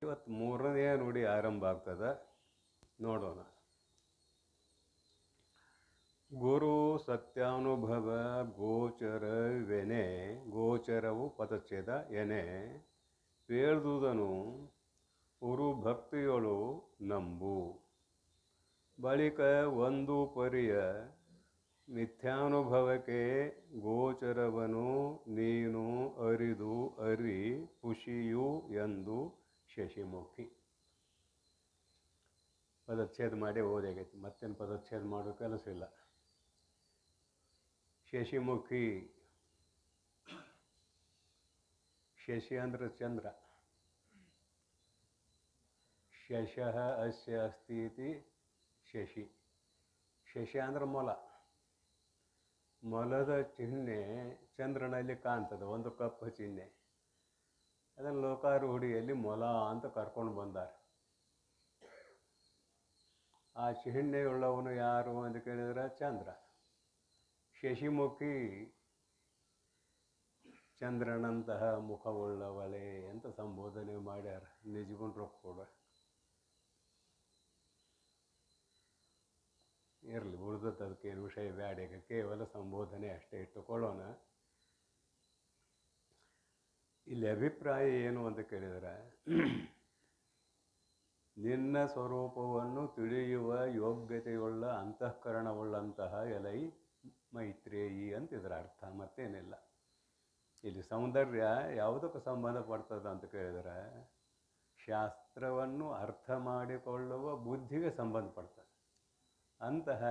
ಇವತ್ತು ಮೂರನೇ ನುಡಿ ಆರಂಭ ಆಗ್ತದೆ, ನೋಡೋಣ. ಗುರು ಸತ್ಯಾನುಭವ ಗೋಚರವೆನೆ, ಗೋಚರವು ಪದಚ್ಛೇದ ಎನೆ ಪೇಳ್ದುದನು ಉರು ಭಕ್ತಿಯೊಳು ನಂಬು. ಬಳಿಕ ಒಂದು ಪರಿಯ ಮಿಥ್ಯಾನುಭವಕ್ಕೆ ಗೋಚರವನು ನೀನು ಅರಿದು ಅರಿ ಖುಷಿಯು ಎಂದು ಶಶಿಮುಖಿ. ಪದಚ್ಛೇದ ಮಾಡಿ ಓದಾಗೈತಿ, ಮತ್ತೇನು ಪದಚ್ಛೇದ ಮಾಡೋ ಕೆಲಸ ಇಲ್ಲ. ಶಶಿಮುಖಿ, ಶಶಿ ಅಂದ್ರೆ ಚಂದ್ರ. ಶಶಃ ಅಸ್ಯ ಅಸ್ತಿ ಇತಿ ಶಶಿ. ಶಶಿ ಅಂದ್ರೆ ಮೊಲ. ಮೊಲದ ಚಿಹ್ನೆ ಚಂದ್ರನಲ್ಲಿ ಕಾಣ್ತದೆ, ಒಂದು ಕಪ್ಪು ಚಿಹ್ನೆ. ಅದನ್ನು ಲೋಕಾರೂಢಿಯಲ್ಲಿ ಮೊಲ ಅಂತ ಕರ್ಕೊಂಡು ಬಂದಾರೆ. ಆ ಚಿಹ್ನೆಯುಳ್ಳವನು ಯಾರು ಅಂತ ಕೇಳಿದರೆ ಚಂದ್ರ. ಶಶಿಮುಖಿ ಚಂದ್ರನಂತಹ ಮುಖವುಳ್ಳವಳೆ ಅಂತ ಸಂಬೋಧನೆ ಮಾಡ್ಯಾರ ನಿಜಗುಣರು ಕೂಡ. ಇರಲಿ, ಉಳಿದದ್ದು ಅದಕ್ಕೇನು ವಿಷಯ ಬೇಡ, ಈಗ ಕೇವಲ ಸಂಬೋಧನೆ ಅಷ್ಟೇ ಇಟ್ಟುಕೊಳ್ಳೋಣ. ಇಲ್ಲಿ ಅಭಿಪ್ರಾಯ ಏನು ಅಂತ ಕೇಳಿದರೆ, ನಿನ್ನ ಸ್ವರೂಪವನ್ನು ತಿಳಿಯುವ ಯೋಗ್ಯತೆಯುಳ್ಳ ಅಂತಃಕರಣವುಳ್ಳಂತಹ ಎಲೈ ಮೈತ್ರೇಯಿ ಅಂತ ಇದರ ಅರ್ಥ, ಮತ್ತೇನಿಲ್ಲ. ಇಲ್ಲಿ ಸೌಂದರ್ಯ ಯಾವುದಕ್ಕೆ ಸಂಬಂಧಪಡ್ತದೆ ಅಂತ ಕೇಳಿದರೆ, ಶಾಸ್ತ್ರವನ್ನು ಅರ್ಥ ಮಾಡಿಕೊಳ್ಳುವ ಬುದ್ಧಿಗೆ ಸಂಬಂಧಪಡ್ತದೆ. ಅಂತಹ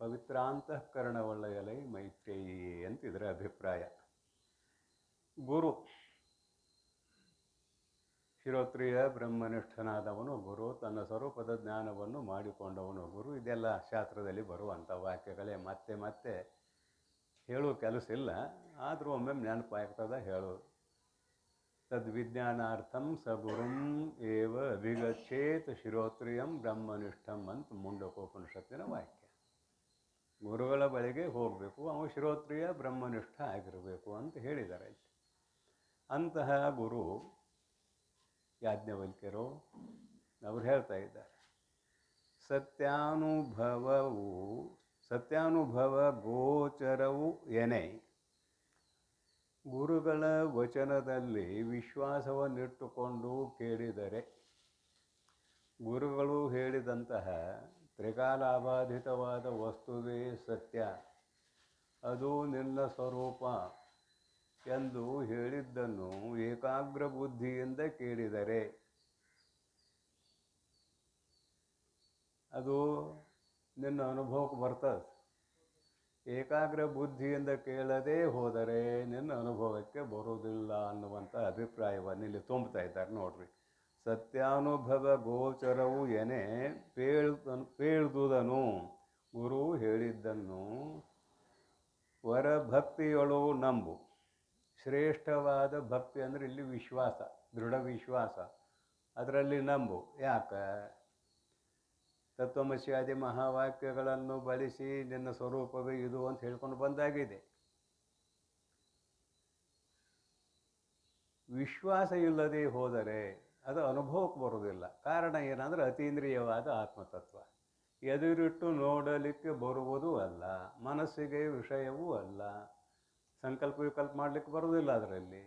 ಪವಿತ್ರಾಂತಃಕರಣವುಳ್ಳ ಎಲೈ ಮೈತ್ರೇಯಿ ಅಂತ ಇದರ ಅಭಿಪ್ರಾಯ. ಗುರು, ಶ್ರೋತ್ರಿಯ ಬ್ರಹ್ಮನಿಷ್ಠನಾದವನು ಗುರು, ತನ್ನ ಸ್ವರೂಪದ ಜ್ಞಾನವನ್ನು ಮಾಡಿಕೊಂಡವನು ಗುರು. ಇದೆಲ್ಲ ಶಾಸ್ತ್ರದಲ್ಲಿ ಬರುವಂಥ ವಾಕ್ಯಗಳೇ, ಮತ್ತೆ ಮತ್ತೆ ಹೇಳೋ ಕೆಲಸ ಇಲ್ಲ, ಆದರೂ ಒಮ್ಮೆ ನೆನಪಾಗ್ತದೆ ಹೇಳೋದು. ತದ್ವಿಜ್ಞಾನಾರ್ಥಂ ಸಗುರುಂ ಏವ ಅಭಿಗಚ್ಚೇತ್ ಶ್ರೋತ್ರಿಯಂ ಬ್ರಹ್ಮನಿಷ್ಠಂ ಅಂತ ಮುಂಡಕೋಪನಿಷತ್ತಿನ ವಾಕ್ಯ. ಗುರುಗಳ ಬಳಿಗೆ ಹೋಗಬೇಕು, ಅವನು ಶ್ರೋತ್ರಿಯ ಬ್ರಹ್ಮನಿಷ್ಠ ಆಗಿರಬೇಕು ಅಂತ ಹೇಳಿದ್ದಾರೆ. ಅಂತಹ ಗುರು ಯಾಜ್ಞವಲ್ಕ್ಯರು ಅವರು ಹೇಳ್ತಾ ಇದ್ದಾರೆ, ಸತ್ಯಾನುಭವ ಗೋಚರವು ಎನೆ. ಗುರುಗಳ ವಚನದಲ್ಲಿ ವಿಶ್ವಾಸವನ್ನಿಟ್ಟುಕೊಂಡು ಕೇಳಿದರೆ, ಗುರುಗಳು ಹೇಳಿದಂತಹ ತ್ರಿಕಾಲಾಬಾಧಿತವಾದ ವಸ್ತುವೇ ಸತ್ಯ, ಅದು ನಿನ್ನ ಸ್ವರೂಪ ಎಂದು ಹೇಳಿದ್ದನ್ನು ಏಕಾಗ್ರ ಬುದ್ಧಿಯಿಂದ ಕೇಳಿದರೆ ಅದು ನಿನ್ನ ಅನುಭವಕ್ಕೆ ಬರ್ತದೆ. ಏಕಾಗ್ರ ಬುದ್ಧಿಯಿಂದ ಕೇಳದೇ ಹೋದರೆ ನಿನ್ನ ಅನುಭವಕ್ಕೆ ಬರುವುದಿಲ್ಲ ಅನ್ನುವಂಥ ಅಭಿಪ್ರಾಯವನ್ನು ಇಲ್ಲಿ ತುಂಬ್ತಾ ಇದ್ದಾರೆ ನೋಡ್ರಿ. ಸತ್ಯಾನುಭವ ಗೋಚರವು ಎನೆ ಪೇಳ್ದುದನು, ಗುರು ಹೇಳಿದ್ದನ್ನು ವರಭಕ್ತಿಯೊಳು ನಂಬು. ಶ್ರೇಷ್ಠವಾದ ಭಕ್ತಿ ಅಂದರೆ ಇಲ್ಲಿ ವಿಶ್ವಾಸ, ದೃಢ ವಿಶ್ವಾಸ, ಅದರಲ್ಲಿ ನಂಬು. ಯಾಕೆ? ತತ್ವಮಸ್ಯಾದಿ ಮಹಾವಾಕ್ಯಗಳನ್ನು ಬಳಸಿ ನಿನ್ನ ಸ್ವರೂಪವೇ ಇದು ಅಂತ ಹೇಳ್ಕೊಂಡು ಬಂದಾಗಿದೆ. ವಿಶ್ವಾಸ ಇಲ್ಲದೆ ಹೋದರೆ ಅದು ಅನುಭವಕ್ಕೆ ಬರುವುದಿಲ್ಲ. ಕಾರಣ ಏನಂದರೆ ಅತೀಂದ್ರಿಯವಾದ ಆತ್ಮತತ್ವ. ಎದುರಿಟ್ಟು ನೋಡಲಿಕ್ಕೆ ಬರುವುದೂ ಅಲ್ಲ, ಮನಸ್ಸಿಗೆ ವಿಷಯವೂ ಅಲ್ಲ, ಸಂಕಲ್ಪ ವಿಕಲ್ಪ ಮಾಡಲಿಕ್ಕೆ ಬರೋದಿಲ್ಲ. ಅದರಲ್ಲಿ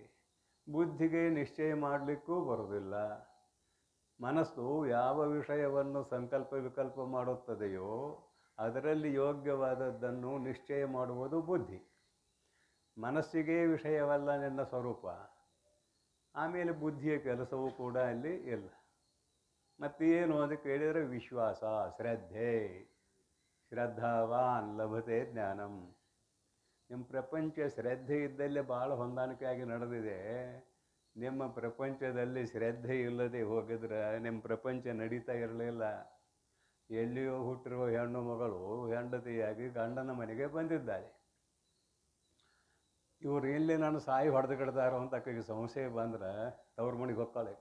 ಬುದ್ಧಿಗೆ ನಿಶ್ಚಯ ಮಾಡಲಿಕ್ಕೂ ಬರೋದಿಲ್ಲ. ಮನಸ್ಸು ಯಾವ ವಿಷಯವನ್ನು ಸಂಕಲ್ಪ ವಿಕಲ್ಪ ಮಾಡುತ್ತದೆಯೋ ಅದರಲ್ಲಿ ಯೋಗ್ಯವಾದದ್ದನ್ನು ನಿಶ್ಚಯ ಮಾಡುವುದು ಬುದ್ಧಿ. ಮನಸ್ಸಿಗೆ ವಿಷಯವಲ್ಲ ನಿನ್ನ ಸ್ವರೂಪ, ಆಮೇಲೆ ಬುದ್ಧಿಯ ಕೆಲಸವೂ ಕೂಡ ಅಲ್ಲಿ ಇಲ್ಲ. ಮತ್ತೇನು ಅಂತ ಕೇಳಿದರೆ ವಿಶ್ವಾಸ, ಶ್ರದ್ಧೆ. ಶ್ರದ್ಧಾವಾನ್ ಲಭತೆ ಜ್ಞಾನಂ. ನಿಮ್ಮ ಪ್ರಪಂಚ ಶ್ರದ್ಧೆ ಇದ್ದಲ್ಲೇ ಭಾಳ ಹೊಂದಾಣಿಕೆಯಾಗಿ ನಡೆದಿದೆ. ನಿಮ್ಮ ಪ್ರಪಂಚದಲ್ಲಿ ಶ್ರದ್ಧೆ ಇಲ್ಲದೆ ಹೋಗಿದ್ರೆ ನಿಮ್ಮ ಪ್ರಪಂಚ ನಡೀತಾ ಇರಲಿಲ್ಲ. ಎಲ್ಲಿಯೋ ಹುಟ್ಟಿರುವ ಹೆಣ್ಣು ಮಗಳು ಹೆಂಡತಿಯಾಗಿ ಗಂಡನ ಮನೆಗೆ ಬಂದಿದ್ದಾಳೆ. ಇವರು ಎಲ್ಲಿ ನಾನು ಸಾಯಿ ಹೊಡೆದು ಕಿಡ್ದಾರೋ ಅಂತ ಆಕೆಗೆ ಸಂಶಯ ಬಂದ್ರೆ ತವ್ರ ಮನೆಗೆ ಹೋಗ್ತಾಳೆ.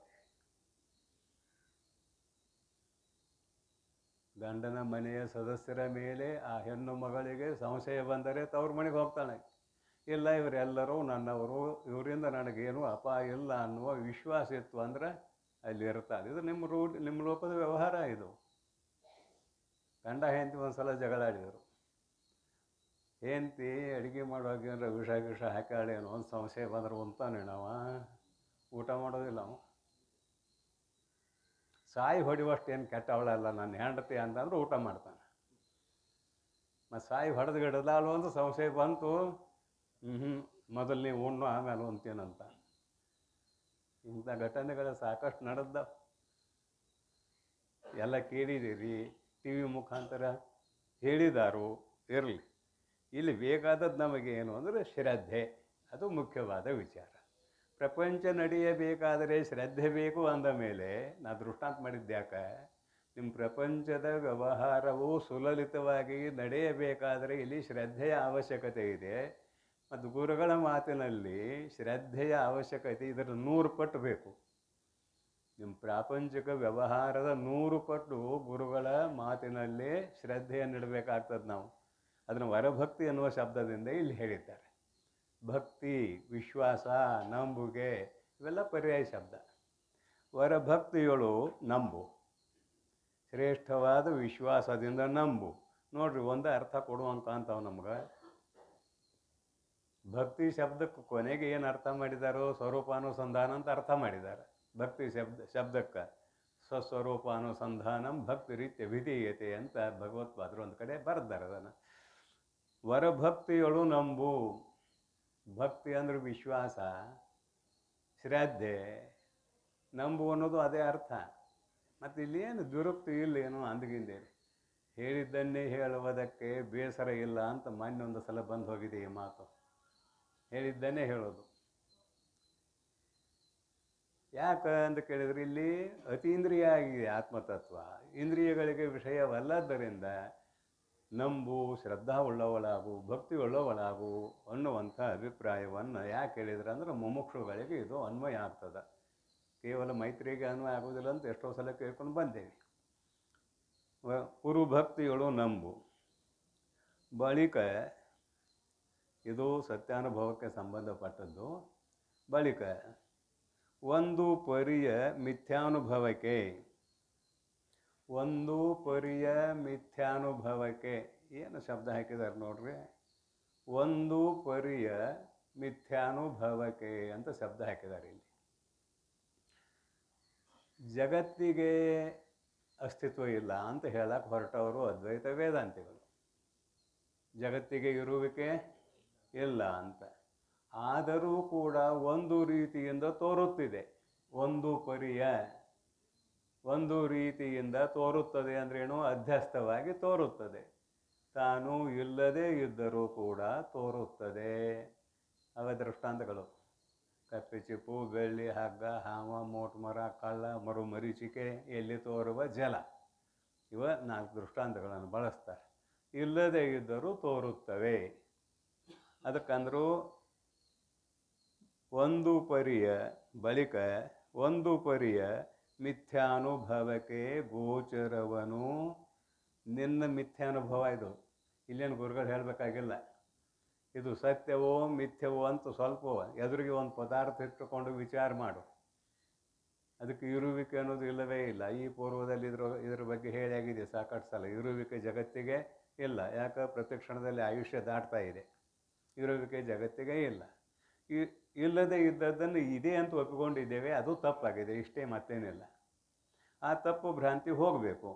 ಗಂಡನ ಮನೆಯ ಸದಸ್ಯರ ಮೇಲೆ ಆ ಹೆಣ್ಣು ಮಗಳಿಗೆ ಸಂಶಯ ಬಂದರೆ ತವ್ರ ಮನೆಗೆ ಹೋಗ್ತಾಳೆ. ಇಲ್ಲ, ಇವರೆಲ್ಲರೂ ನನ್ನವರು, ಇವರಿಂದ ನನಗೇನು ಅಪಾಯ ಇಲ್ಲ ಅನ್ನುವ ವಿಶ್ವಾಸ ಇತ್ತು ಅಂದರೆ ಅಲ್ಲಿ ಇರ್ತಾಳೆ. ಇದು ನಿಮ್ಮ ಲೋಕದ ವ್ಯವಹಾರ. ಇದು ಗಂಡ ಹೆಂಡತಿ ಒಂದು ಸಲ ಜಗಳಾಡಿದರು. ಹೆಂಡತಿ ಅಡುಗೆ ಮಾಡುವಾಗ ಏನಾರ ವಿಷ ಹಾಕಾಳೇನೋ ಒಂದು ಸಂಶಯ ಬಂದ್ರೆ ಉಂತಾನೆ ನಾವು ಊಟ ಮಾಡೋದಿಲ್ಲ. ಅವ ಸಾಯಿ ಹೊಡಿವಷ್ಟು ಏನು ಕೆಟ್ಟವಳಲ್ಲ ನನ್ನ ಹೆಂಡತಿ ಅಂತಂದ್ರೆ ಊಟ ಮಾಡ್ತಾನೆ. ಮತ್ತು ಸಾಯಿ ಹೊಡೆದು ಗಿಡದಾಳು ಒಂದು ಸಂಶಯ ಬಂತು, ಮೊದಲು ನೀವು ಉಣ್ಣು ಆಮೇಲೆ ಉಣ್ತೀನಂತ. ಇಂಥ ಘಟನೆಗಳು ಸಾಕಷ್ಟು ನಡೆದ ಎಲ್ಲ ಕೇಳಿದ್ದೀರಿ, ಟಿ ವಿ ಮುಖಾಂತರ ಹೇಳಿದಾರು. ಇರಲಿ, ಇಲ್ಲಿ ಬೇಕಾದದ್ದು ನಮಗೇನು ಅಂದರೆ ಶ್ರದ್ಧೆ, ಅದು ಮುಖ್ಯವಾದ ವಿಚಾರ. ಪ್ರಪಂಚ ನಡೆಯಬೇಕಾದರೆ ಶ್ರದ್ಧೆ ಬೇಕು ಅಂದ ಮೇಲೆ ನಾ ದೃಷ್ಟಾಂತ ಮಾಡಿದ್ದ್ಯಾಕೆ, ನಿಮ್ಮ ಪ್ರಪಂಚದ ವ್ಯವಹಾರವು ಸುಲಲಿತವಾಗಿ ನಡೆಯಬೇಕಾದರೆ ಇಲ್ಲಿ ಶ್ರದ್ಧೆಯ ಅವಶ್ಯಕತೆ ಇದೆ. ಮತ್ತು ಗುರುಗಳ ಮಾತಿನಲ್ಲಿ ಶ್ರದ್ಧೆಯ ಅವಶ್ಯಕತೆ ಇದರ 100 ಪಟ್ಟು ಬೇಕು. ನಿಮ್ಮ ಪ್ರಾಪಂಚಿಕ ವ್ಯವಹಾರದ 100 ಪಟ್ಟು ಗುರುಗಳ ಮಾತಿನಲ್ಲಿ ಶ್ರದ್ಧೆಯನ್ನು ಇಡಬೇಕಾಗ್ತದೆ ನಾವು. ಅದನ್ನು ವರಭಕ್ತಿ ಎನ್ನುವ ಶಬ್ದದಿಂದ ಇಲ್ಲಿ ಹೇಳಿದ್ದಾರೆ. ಭಕ್ತಿ, ವಿಶ್ವಾಸ, ನಂಬುಗೆ ಇವೆಲ್ಲ ಪರ್ಯಾಯ ಶಬ್ದ. ವರಭಕ್ತಿಗಳು ನಂಬು, ಶ್ರೇಷ್ಠವಾದ ವಿಶ್ವಾಸದಿಂದ ನಂಬು. ನೋಡ್ರಿ, ಒಂದೇ ಅರ್ಥ ಕೊಡುವಂತ ಅಂತಾವ ನಮ್ಗೆ. ಭಕ್ತಿ ಶಬ್ದಕ್ಕೆ ಕೊನೆಗೆ ಏನು ಅರ್ಥ ಮಾಡಿದಾರೋ ಸ್ವರೂಪಾನುಸಂಧಾನ ಅಂತ ಅರ್ಥ ಮಾಡಿದ್ದಾರೆ. ಭಕ್ತಿ ಶಬ್ದಕ್ಕೆ ಸ್ವಸ್ವರೂಪಾನುಸಂಧಾನಂ ಭಕ್ತಿ ರೀತ್ಯ ವಿಧೀಯತೆ ಅಂತ ಭಗವತ್ಪಾದರು ಒಂದು ಕಡೆ ಬರೆದಾರೆ ಅದನ್ನು. ವರಭಕ್ತಿಗಳು ನಂಬು. ಭಕ್ತಿ ಅಂದ್ರೆ ವಿಶ್ವಾಸ, ಶ್ರದ್ಧೆ, ನಂಬು ಅನ್ನೋದು ಅದೇ ಅರ್ಥ. ಮತ್ತು ಇಲ್ಲಿ ಏನು ದುರುಕ್ತಿ ಇಲ್ಲ, ಏನು ಅಂದಗಿಂದೇರಿ. ಹೇಳಿದ್ದನ್ನೇ ಹೇಳುವುದಕ್ಕೆ ಬೇಸರ ಇಲ್ಲ ಅಂತ ಮೊನ್ನೊಂದು ಸಲ ಬಂದು ಹೋಗಿದೆ ಈ ಮಾತು. ಹೇಳಿದ್ದನ್ನೇ ಹೇಳೋದು. ಯಾಕೆ ಅಂತ ಕೇಳಿದ್ರೆ ಇಲ್ಲಿ ಅತೀಂದ್ರಿಯ ಆಗಿದೆ ಆತ್ಮತತ್ವ, ಇಂದ್ರಿಯಗಳಿಗೆ ವಿಷಯವಲ್ಲದ್ದರಿಂದ ನಂಬು, ಶ್ರದ್ಧಾ ಉಳ್ಳವಳಾಗು, ಭಕ್ತಿ ಉಳ್ಳವಳಾಗು ಅನ್ನುವಂಥ ಅಭಿಪ್ರಾಯವನ್ನು ಯಾಕೆ ಹೇಳಿದ್ರೆ ಅಂದ್ರೆ ಮುಮುಕ್ಷುಗಳಿಗೆ ಇದು ಅನ್ವಯ ಆಗ್ತದೆ. ಕೇವಲ ಮೈತ್ರಿಗೆ ಅನ್ವಯ ಆಗೋದಿಲ್ಲ ಅಂತ ಎಷ್ಟೋ ಸಲ ಕೇಳ್ಕೊಂಡು ಬಂದೇವೆ. ಕುರುಭಕ್ತಿಗಳು ನಂಬು. ಬಳಿಕ ಇದು ಸತ್ಯಾನುಭವಕ್ಕೆ ಸಂಬಂಧಪಟ್ಟದ್ದು. ಬಳಿಕ ಒಂದು ಪರಿಯ ಮಿಥ್ಯಾನುಭವಕ್ಕೆ, ಒಂದು ಪರಿಯ ಮಿಥ್ಯಾನುಭವಕ್ಕೆ ಏನು ಶಬ್ದ ಹಾಕಿದ್ದಾರೆ ನೋಡ್ರಿ. ಒಂದು ಪರಿಯ ಮಿಥ್ಯಾನುಭವಕ್ಕೆ ಅಂತ ಶಬ್ದ ಹಾಕಿದ್ದಾರೆ ಇಲ್ಲಿ. ಜಗತ್ತಿಗೆ ಅಸ್ತಿತ್ವ ಇಲ್ಲ ಅಂತ ಹೇಳಕ್ಕೆ ಹೊರಟವರು ಅದ್ವೈತ ವೇದಾಂತಿಗಳು. ಜಗತ್ತಿಗೆ ಇರುವಿಕೆ ಇಲ್ಲ ಅಂತ. ಆದರೂ ಕೂಡ ಒಂದು ರೀತಿಯಿಂದ ತೋರುತ್ತಿದೆ. ಒಂದು ಪರಿಯ, ಒಂದು ರೀತಿಯಿಂದ ತೋರುತ್ತದೆ ಅಂದ್ರೇನು, ಅಧ್ಯಸ್ಥವಾಗಿ ತೋರುತ್ತದೆ. ತಾನು ಇಲ್ಲದೇ ಇದ್ದರೂ ಕೂಡ ತೋರುತ್ತದೆ. ಅವ ದೃಷ್ಟಾಂತಗಳು: ಕಪ್ಪೆ ಚಿಪ್ಪು, ಬೆಳ್ಳಿ, ಹಗ್ಗ, ಹಾವ, ಮೋಟ್ ಮರ, ಕಳ್ಳ, ಮರೀಚಿಕೆ, ಎಲ್ಲಿ ತೋರುವ ಜಲ. ಇವ 4 ದೃಷ್ಟಾಂತಗಳನ್ನು ಬಳಸ್ತಾರೆ. ಇಲ್ಲದೇ ಇದ್ದರೂ ತೋರುತ್ತವೆ. ಅದಕ್ಕಂದರೂ ಒಂದು ಪರಿಯ ಬಳಿಕ ಒಂದು ಪರಿಯ ಮಿಥ್ಯಾನುಭವಕ್ಕೆ ಗೋಚರವನು. ನಿನ್ನ ಮಿಥ್ಯಾನುಭವ ಇದು. ಇಲ್ಲೇನು ಗುರುಗಳು ಹೇಳಬೇಕಾಗಿಲ್ಲ. ಇದು ಸತ್ಯವೋ ಮಿಥ್ಯವೋ ಅಂತ ಸ್ವಲ್ಪ ಎದುರಿಗೆ ಒಂದು ಪದಾರ್ಥ ಇಟ್ಟುಕೊಂಡು ವಿಚಾರ ಮಾಡು. ಅದಕ್ಕೆ ಇರುವಿಕೆ ಅನ್ನೋದು ಇಲ್ಲವೇ ಇಲ್ಲ. ಈ ಪೂರ್ವದಲ್ಲಿ ಇದ್ರ ಬಗ್ಗೆ ಹೇಳಿಯಾಗಿದೆ ಸಾಕಷ್ಟು ಸಲ. ಇರುವಿಕೆ ಜಗತ್ತಿಗೆ ಇಲ್ಲ. ಯಾಕೆ? ಪ್ರತಿಕ್ಷಣದಲ್ಲಿ ಆಯುಷ್ಯ ದಾಟ್ತಾ ಇದೆ. ಇರುವಿಕೆ ಜಗತ್ತಿಗೆ ಇಲ್ಲ. ಇಲ್ಲದೆ ಇದ್ದದ್ದನ್ನು ಇದೆ ಅಂತ ಒಪ್ಪಿಕೊಂಡಿದ್ದೇವೆ, ಅದು ತಪ್ಪಾಗಿದೆ. ಇಷ್ಟೇ, ಮತ್ತೇನಿಲ್ಲ. ಆ ತಪ್ಪು ಭ್ರಾಂತಿ ಹೋಗಬೇಕು.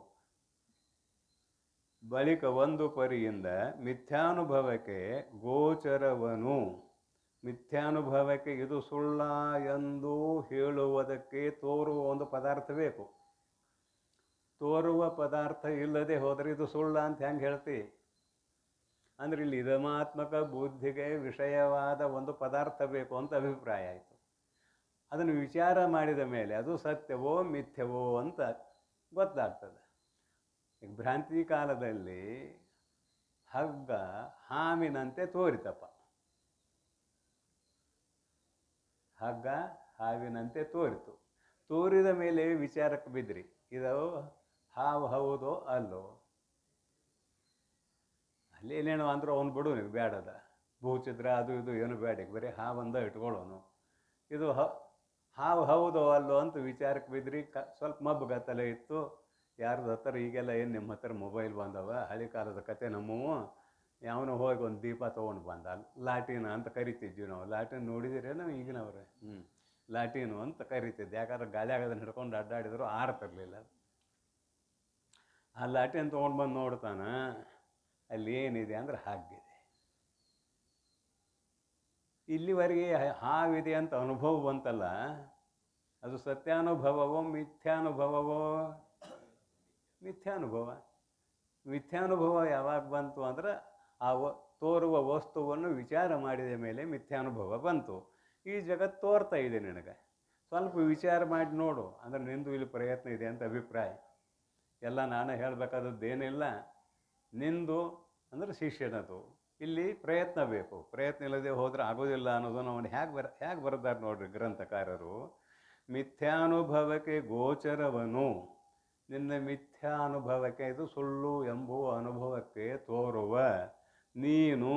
ಬಳಿಕ ಒಂದು ಪರಿಯಿಂದ ಮಿಥ್ಯಾನುಭವಕ್ಕೆ ಗೋಚರವನು. ಮಿಥ್ಯಾನುಭವಕ್ಕೆ ಇದು ಸುಳ್ಳ ಎಂದು ಹೇಳುವುದಕ್ಕೆ ತೋರುವ ಒಂದು ಪದಾರ್ಥ ಬೇಕು. ತೋರುವ ಪದಾರ್ಥ ಇಲ್ಲದೆ ಹೋದರೆ ಇದು ಸುಳ್ಳ ಅಂತ ಹೆಂಗೆ ಹೇಳ್ತಿ? ಅಂದರೆ ಇಲ್ಲಿ ಇದಮಾತ್ಮಕ ಬುದ್ಧಿಗೆ ವಿಷಯವಾದ ಒಂದು ಪದಾರ್ಥ ಬೇಕು ಅಂತ ಅಭಿಪ್ರಾಯ ಆಯಿತು. ಅದನ್ನು ವಿಚಾರ ಮಾಡಿದ ಮೇಲೆ ಅದು ಸತ್ಯವೋ ಮಿಥ್ಯವೋ ಅಂತ ಗೊತ್ತಾಗ್ತದೆ. ಈಗ ಭ್ರಾಂತಿ ಕಾಲದಲ್ಲಿ ಹಗ್ಗ ಹಾವಿನಂತೆ ತೋರಿತಪ್ಪ. ಹಗ್ಗ ಹಾವಿನಂತೆ ತೋರಿತು. ತೋರಿದ ಮೇಲೆ ವಿಚಾರಕ್ಕೆ ಬಿದ್ರಿ, ಇದು ಹಾವು ಹೌದೋ ಅಲ್ಲೋ. ಅಲ್ಲಿ ಏನೇನೋ ಅಂದರೂ ಅವ್ನು ಬಿಡು, ನೀವು ಬೇಡದ ಭೂಚಿತ್ರ ಅದು ಇದು ಏನು ಬೇಡ, ಬರೀ ಹಾವಂದ ಇಟ್ಕೊಳ್ಳೋನು. ಇದು ಹಾವು ಹೌದೋ ಅಲ್ಲೋ ಅಂತ ವಿಚಾರಕ್ಕೆ ಬಿದ್ರಿ. ಸ್ವಲ್ಪ ಮಬ್ಬುಗತ್ತಲೆ ಇತ್ತು. ಯಾರ್ದು ಹತ್ರ ಈಗೆಲ್ಲ ಏನು ನಿಮ್ಮ ಹತ್ರ ಮೊಬೈಲ್ ಬಂದವ, ಹಳೆ ಕಾಲದ ಕತೆ ನಮ್ಮವು. ಯಾವನು ಹೋಗಿ ಒಂದು ದೀಪ ತೊಗೊಂಡು ಬಂದ, ಲಾಟಿನ ಅಂತ ಕರಿತಿದ್ವಿ ನಾವು. ಲಾಟಿನ್ ನೋಡಿದಿರೇನೋ ಈಗಿನವ್ರೆ? ಲಾಟೀನು ಅಂತ ಕರಿತಿದ್ದೆ. ಯಾಕಂದ್ರೆ ಗಾಳಿಯಾಗ ಅದನ್ನು ಹಿಡ್ಕೊಂಡು ಅಡ್ಡಾಡಿದ್ರು ಆರ್ತಿರ್ಲಿಲ್ಲ. ಆ ಲಾಟಿನ್ ತೊಗೊಂಡು ಬಂದು ನೋಡ್ತಾನ, ಅಲ್ಲಿ ಏನಿದೆ ಅಂದ್ರೆ ಹಾಗಿದೆ. ಇಲ್ಲಿವರೆಗೆ ಹಾವಿದೆ ಅಂತ ಅನುಭವ ಬಂತಲ್ಲ, ಅದು ಸತ್ಯಾನುಭವವೋ ಮಿಥ್ಯಾನುಭವವೋ? ಮಿಥ್ಯಾನುಭವ. ಮಿಥ್ಯಾನುಭವ ಯಾವಾಗ ಬಂತು ಅಂದ್ರೆ ಆ ತೋರುವ ವಸ್ತುವನ್ನು ವಿಚಾರ ಮಾಡಿದ ಮೇಲೆ ಮಿಥ್ಯಾನುಭವ ಬಂತು. ಈ ಜಗತ್ತು ತೋರ್ತಾ ಇದೆ ನಿನಗೆ, ಸ್ವಲ್ಪ ವಿಚಾರ ಮಾಡಿ ನೋಡು ಅಂದ್ರೆ ನಿಂದು ಇಲ್ಲಿ ಪ್ರಯತ್ನ ಇದೆ ಅಂತ ಅಭಿಪ್ರಾಯ. ಎಲ್ಲ ನಾನು ಹೇಳಬೇಕಾದದ್ದೇನಿಲ್ಲ. ನಿಂದು ಅಂದರೆ ಶಿಷ್ಯನದು. ಇಲ್ಲಿ ಪ್ರಯತ್ನ ಬೇಕು. ಪ್ರಯತ್ನ ಇಲ್ಲದೆ ಹೋದರೆ ಆಗೋದಿಲ್ಲ ಅನ್ನೋದನ್ನು ಅವನು ಹೇಗೆ ಬರೆದಾರೆ ನೋಡ್ರಿ ಗ್ರಂಥಕಾರರು. ಮಿಥ್ಯಾನುಭವಕ್ಕೆ ಗೋಚರವನು, ನಿನ್ನ ಮಿಥ್ಯಾನುಭವಕ್ಕೆ, ಇದು ಸುಳ್ಳು ಎಂಬುವ ಅನುಭವಕ್ಕೆ ತೋರುವ ನೀನು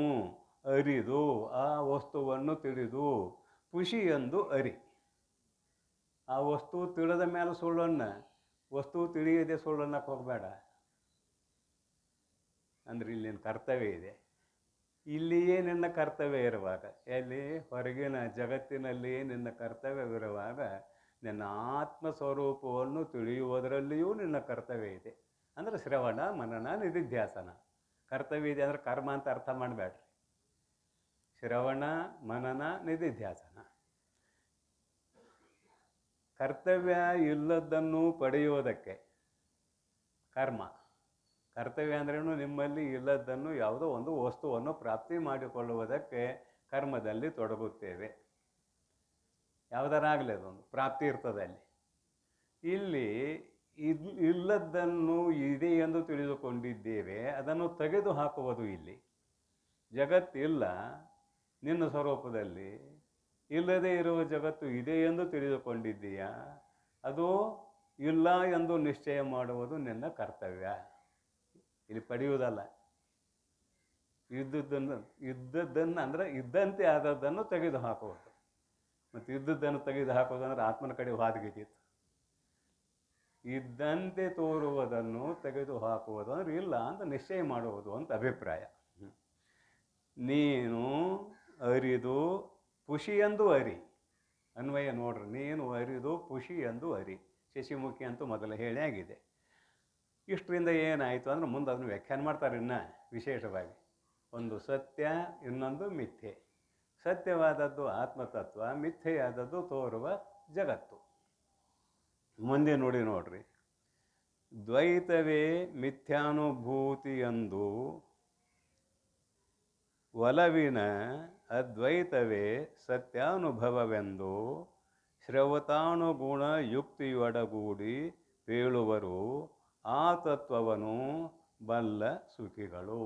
ಅರಿದು ಆ ವಸ್ತುವನ್ನು ತಿಳಿದು ಖುಷಿ ಎಂದು ಅರಿ. ಆ ವಸ್ತು ತಿಳಿದ ಮೇಲೆ ಸುಳ್ಳನ್ನು, ವಸ್ತು ತಿಳಿಯದೆ ಸುಳ್ಳನ್ನಕ್ಕೆ ಹೋಗಬೇಡ. ಅಂದ್ರೆ ಇಲ್ಲಿ ನಿನ್ನ ಕರ್ತವ್ಯ ಇದೆ. ಇಲ್ಲಿಯೇ ನಿನ್ನ ಕರ್ತವ್ಯ ಇರುವಾಗ, ಎಲ್ಲಿ ಹೊರಗಿನ ಜಗತ್ತಿನಲ್ಲಿ ನಿನ್ನ ಕರ್ತವ್ಯವಿರುವಾಗ ನಿನ್ನ ಆತ್ಮ ಸ್ವರೂಪವನ್ನು ತಿಳಿಯುವುದರಲ್ಲಿಯೂ ನಿನ್ನ ಕರ್ತವ್ಯ ಇದೆ. ಅಂದರೆ ಶ್ರವಣ ಮನನ ನಿಧಿಧ್ಯಾಸನ. ಕರ್ತವ್ಯ ಇದೆ ಅಂದರೆ ಕರ್ಮ ಅಂತ ಅರ್ಥ ಮಾಡಬೇಡ್ರಿ. ಶ್ರವಣ ಮನನ ನಿಧಿಧ್ಯಾಸನ. ಕರ್ತವ್ಯ ಇಲ್ಲದನ್ನು ಪಡೆಯುವುದಕ್ಕೆ ಕರ್ಮ. ಕರ್ತವ್ಯ ಅಂದ್ರೇನು? ನಿಮ್ಮಲ್ಲಿ ಇಲ್ಲದನ್ನು ಯಾವುದೋ ಒಂದು ವಸ್ತುವನ್ನು ಪ್ರಾಪ್ತಿ ಮಾಡಿಕೊಳ್ಳುವುದಕ್ಕೆ ಕರ್ಮದಲ್ಲಿ ತೊಡಗುತ್ತೇವೆ. ಯಾವುದರಾಗಲಿ ಅದೊಂದು ಪ್ರಾಪ್ತಿ ಇರ್ತದೆ ಅಲ್ಲಿ. ಇಲ್ಲಿ ಇಲ್ಲದನ್ನು ಇದೆ ಎಂದು ತಿಳಿದುಕೊಂಡಿದ್ದೇವೆ, ಅದನ್ನು ತೆಗೆದು ಹಾಕುವುದು ಇಲ್ಲಿ. ಜಗತ್ತಿಲ್ಲ ನಿನ್ನ ಸ್ವರೂಪದಲ್ಲಿ, ಇಲ್ಲದೇ ಇರುವ ಜಗತ್ತು ಇದೆ ಎಂದು ತಿಳಿದುಕೊಂಡಿದ್ದೀಯಾ, ಅದು ಇಲ್ಲ ಎಂದು ನಿಶ್ಚಯ ಮಾಡುವುದು ನಿನ್ನ ಕರ್ತವ್ಯ. ಇಲ್ಲಿ ಪಡೆಯುವುದಲ್ಲ. ಇದ್ದದ್ದನ್ನು ಅಂದರೆ ಇದ್ದಂತೆ ಆದದ್ದನ್ನು ತೆಗೆದು ಹಾಕುವುದು. ಮತ್ತು ಇದ್ದದ್ದನ್ನು ತೆಗೆದು ಹಾಕೋದಂದ್ರೆ ಆತ್ಮನ ಕಡೆ ಹಾದಿಗಿತ್ತು. ಇದ್ದಂತೆ ತೋರುವುದನ್ನು ತೆಗೆದು ಹಾಕುವುದು ಅಂದ್ರೆ ಇಲ್ಲ ಅಂತ ನಿಶ್ಚಯ ಮಾಡುವುದು ಅಂತ ಅಭಿಪ್ರಾಯ. ನೀನು ಅರಿದು ಖುಷಿ ಎಂದು ಅರಿ. ಅನ್ವಯ ನೋಡ್ರಿ, ನೀನು ಅರಿದು ಖುಷಿ ಎಂದು ಅರಿ. ಶಶಿಮುಖಿ ಅಂತೂ ಮೊದಲು ಹೇಳಿ ಆಗಿದೆ. ಇಷ್ಟರಿಂದ ಏನಾಯಿತು ಅಂದ್ರೆ ಮುಂದೆ ಅದನ್ನು ವ್ಯಾಖ್ಯಾನ ಮಾಡ್ತಾರೆ ಇನ್ನು ವಿಶೇಷವಾಗಿ. ಒಂದು ಸತ್ಯ, ಇನ್ನೊಂದು ಮಿಥ್ಯೆ. ಸತ್ಯವಾದದ್ದು ಆತ್ಮತತ್ವ, ಮಿಥ್ಯೆಯಾದದ್ದು ತೋರುವ ಜಗತ್ತು. ಮುಂದೆ ನೋಡ್ರಿ, ದ್ವೈತವೇ ಮಿಥ್ಯಾನುಭೂತಿಯೆಂದು, ಒಲವಿನ ಅದ್ವೈತವೇ ಸತ್ಯಾನುಭವವೆಂದು ಶ್ರವತಾನುಗುಣ ಯುಕ್ತಿಯೊಡಗೂಡಿ ಹೇಳುವರು ಆ ತತ್ವವನ್ನು ಬಲ್ಲ ಸುಖಿಗಳು.